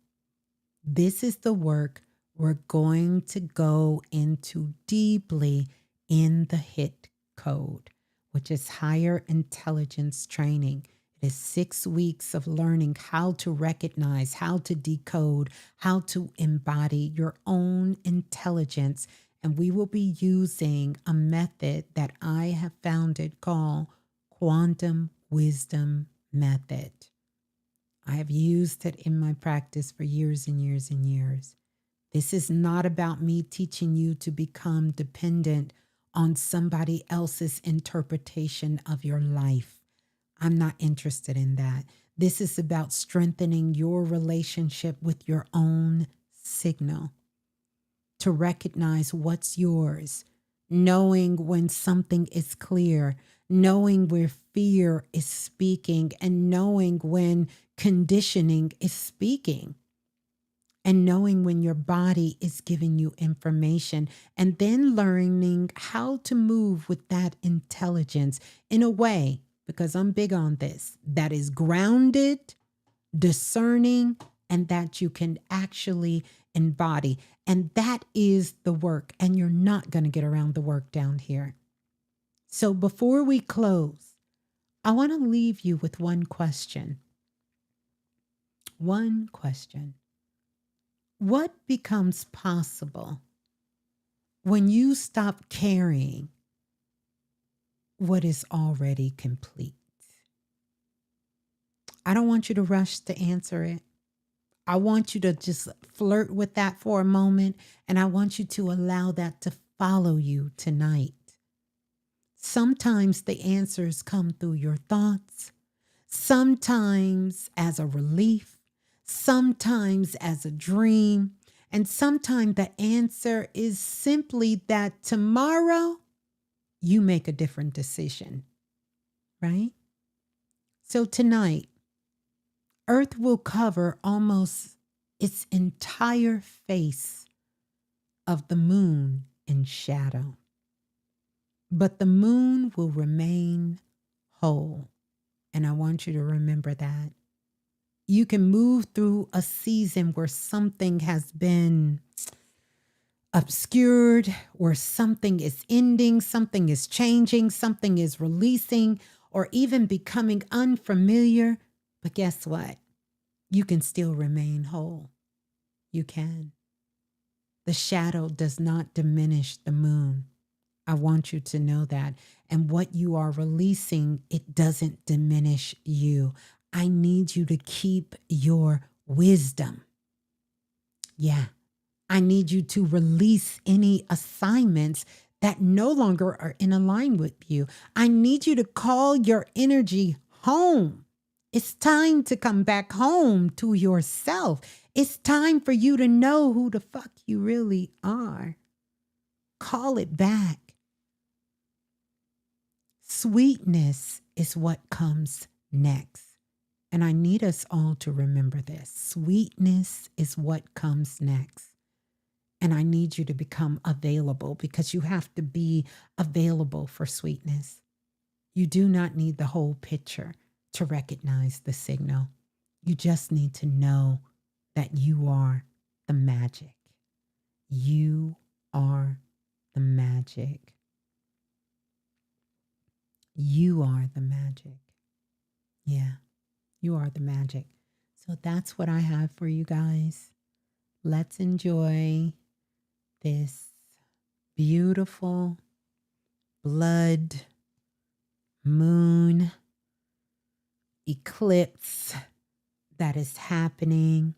This is the work we're going to go into deeply in the HIT code, which is higher intelligence training. It is 6 weeks of learning how to recognize, how to decode, how to embody your own intelligence. And we will be using a method that I have founded called Quantum Wisdom Method. I have used it in my practice for years and years and years. This is not about me teaching you to become dependent on somebody else's interpretation of your life. I'm not interested in that. This is about strengthening your relationship with your own signal, to recognize what's yours, knowing when something is clear, knowing where fear is speaking, and knowing when conditioning is speaking, and knowing when your body is giving you information, and then learning how to move with that intelligence in a way, because I'm big on this, that is grounded, discerning, and that you can actually embody. And that is the work, and you're not going to get around the work down here. So before we close, I want to leave you with one question. One question. What becomes possible when you stop carrying what is already complete? I don't want you to rush to answer it. I want you to just flirt with that for a moment, and I want you to allow that to follow you tonight. Sometimes the answers come through your thoughts, sometimes as a relief, sometimes as a dream, and sometimes the answer is simply that tomorrow you make a different decision, right? So tonight, Earth will cover almost its entire face of the moon in shadow, but the moon will remain whole. And I want you to remember that. You can move through a season where something has been obscured, where something is ending, something is changing, something is releasing, or even becoming unfamiliar. But guess what? You can still remain whole. You can. The shadow does not diminish the moon. I want you to know that. And what you are releasing, it doesn't diminish you. I need you to keep your wisdom. Yeah. I need you to release any assignments that no longer are in alignment with you. I need you to call your energy home. It's time to come back home to yourself. It's time for you to know who the fuck you really are. Call it back. Sweetness is what comes next. And I need us all to remember this. Sweetness is what comes next. And I need you to become available, because you have to be available for sweetness. You do not need the whole picture to recognize the signal. You just need to know that you are the magic. You are the magic. You are the magic. Yeah, you are the magic. So that's what I have for you guys. Let's enjoy this beautiful blood moon eclipse that is happening.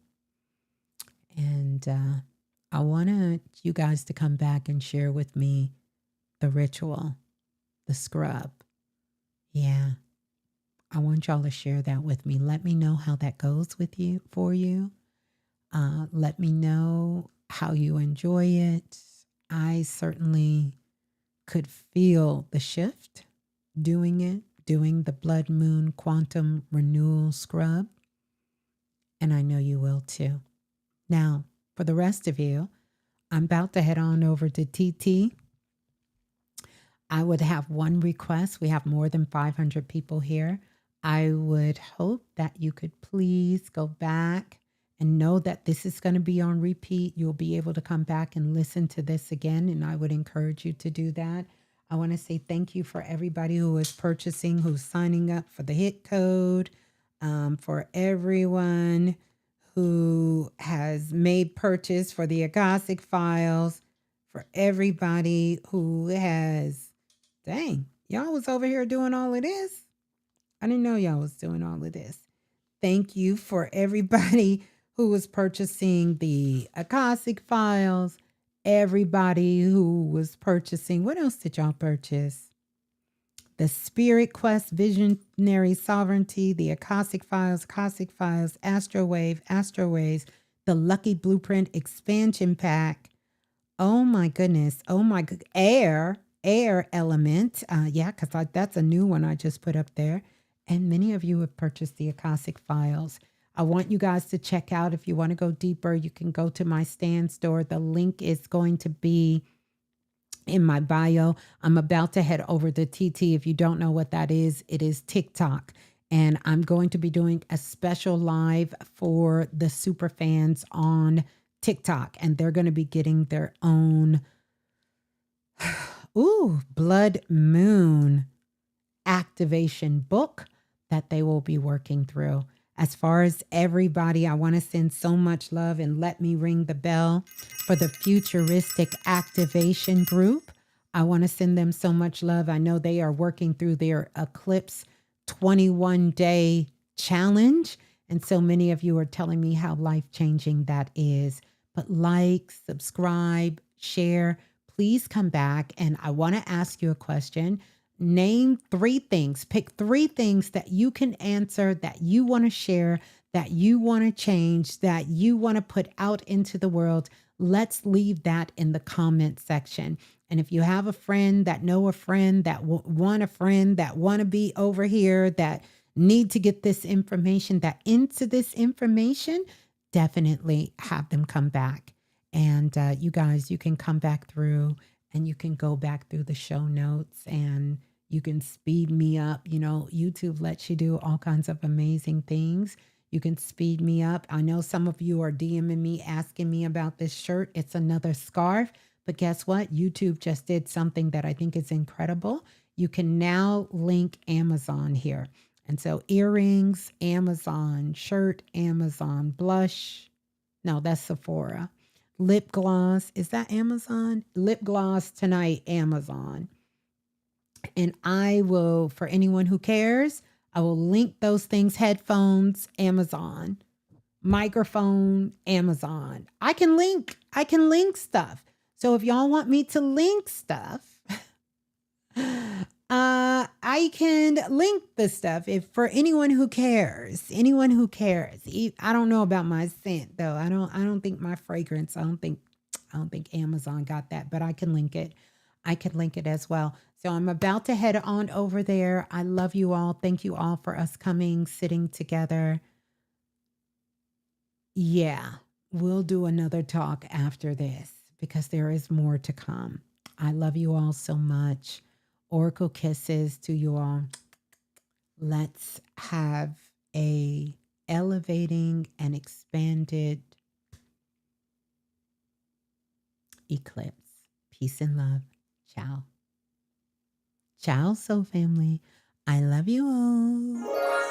And I want you guys to come back and share with me the ritual, the scrub. Yeah. I want y'all to share that with me. Let me know how that goes with you, for you. Let me know how you enjoy it. I certainly could feel the shift doing it, doing the blood moon quantum renewal scrub. And I know you will too. Now, for the rest of you, I'm about to head on over to TT. I would have one request. We have more than 500 people here. I would hope that you could please go back and know that this is going to be on repeat. You'll be able to come back and listen to this again, and I would encourage you to do that. I want to say thank you for everybody who is purchasing, who's signing up for the hit code, for everyone who has made purchase for the Akashic files, for everybody who has, dang, y'all was over here doing all of this. I didn't know y'all was doing all of this. Thank you for everybody who was purchasing the Akashic files, everybody who was purchasing, what else did y'all purchase? The Spirit Quest, Visionary Sovereignty, the Akashic Files, Astro Waves, the Lucky Blueprint Expansion Pack. Oh my goodness. Oh my good. Air Element. Yeah, because that's a new one I just put up there. And many of you have purchased the Akashic Files. I want you guys to check out. If you want to go deeper, you can go to my Stan store. The link is going to be in my bio. I'm about to head over to TT. If you don't know what that is, it is TikTok. And I'm going to be doing a special live for the super fans on TikTok. And they're going to be getting their own blood moon activation book that they will be working through. As far as everybody, I want to send so much love, and let me ring the bell for the Futuristic Activation Group. I want to send them so much love. I know they are working through their Eclipse 21-day challenge. And so many of you are telling me how life-changing that is. But like, subscribe, share, please come back. And I want to ask you a question. Name 3 things. Pick 3 things that you can answer, that you want to share, that you want to change, that you want to put out into the world. Let's leave that in the comment section. And if you have a friend that know a friend that want a friend that want to be over here, that need to get this information, that into this information, definitely have them come back. And you guys, you can come back through and you can go back through the show notes and you can speed me up. You know, YouTube lets you do all kinds of amazing things. You can speed me up. I know some of you are DMing me, asking me about this shirt. It's another scarf. But guess what? YouTube just did something that I think is incredible. You can now link Amazon here. And so earrings, Amazon, shirt, Amazon, blush. No, that's Sephora. Lip gloss, is that Amazon? Lip gloss tonight, Amazon. And I will, for anyone who cares, I will link those things. Headphones, Amazon. Microphone, Amazon. I can link stuff. So if y'all want me to link stuff, I can link the stuff. If for anyone who cares, I don't know about my scent though. I don't think my fragrance, I don't think Amazon got that, but I can link it. I can link it as well. So I'm about to head on over there. I love you all. Thank you all for us coming, sitting together. Yeah, we'll do another talk after this because there is more to come. I love you all so much. Oracle kisses to you all. Let's have a elevating and expanded eclipse. Peace and love. Ciao. Ciao, soul family. I love you all.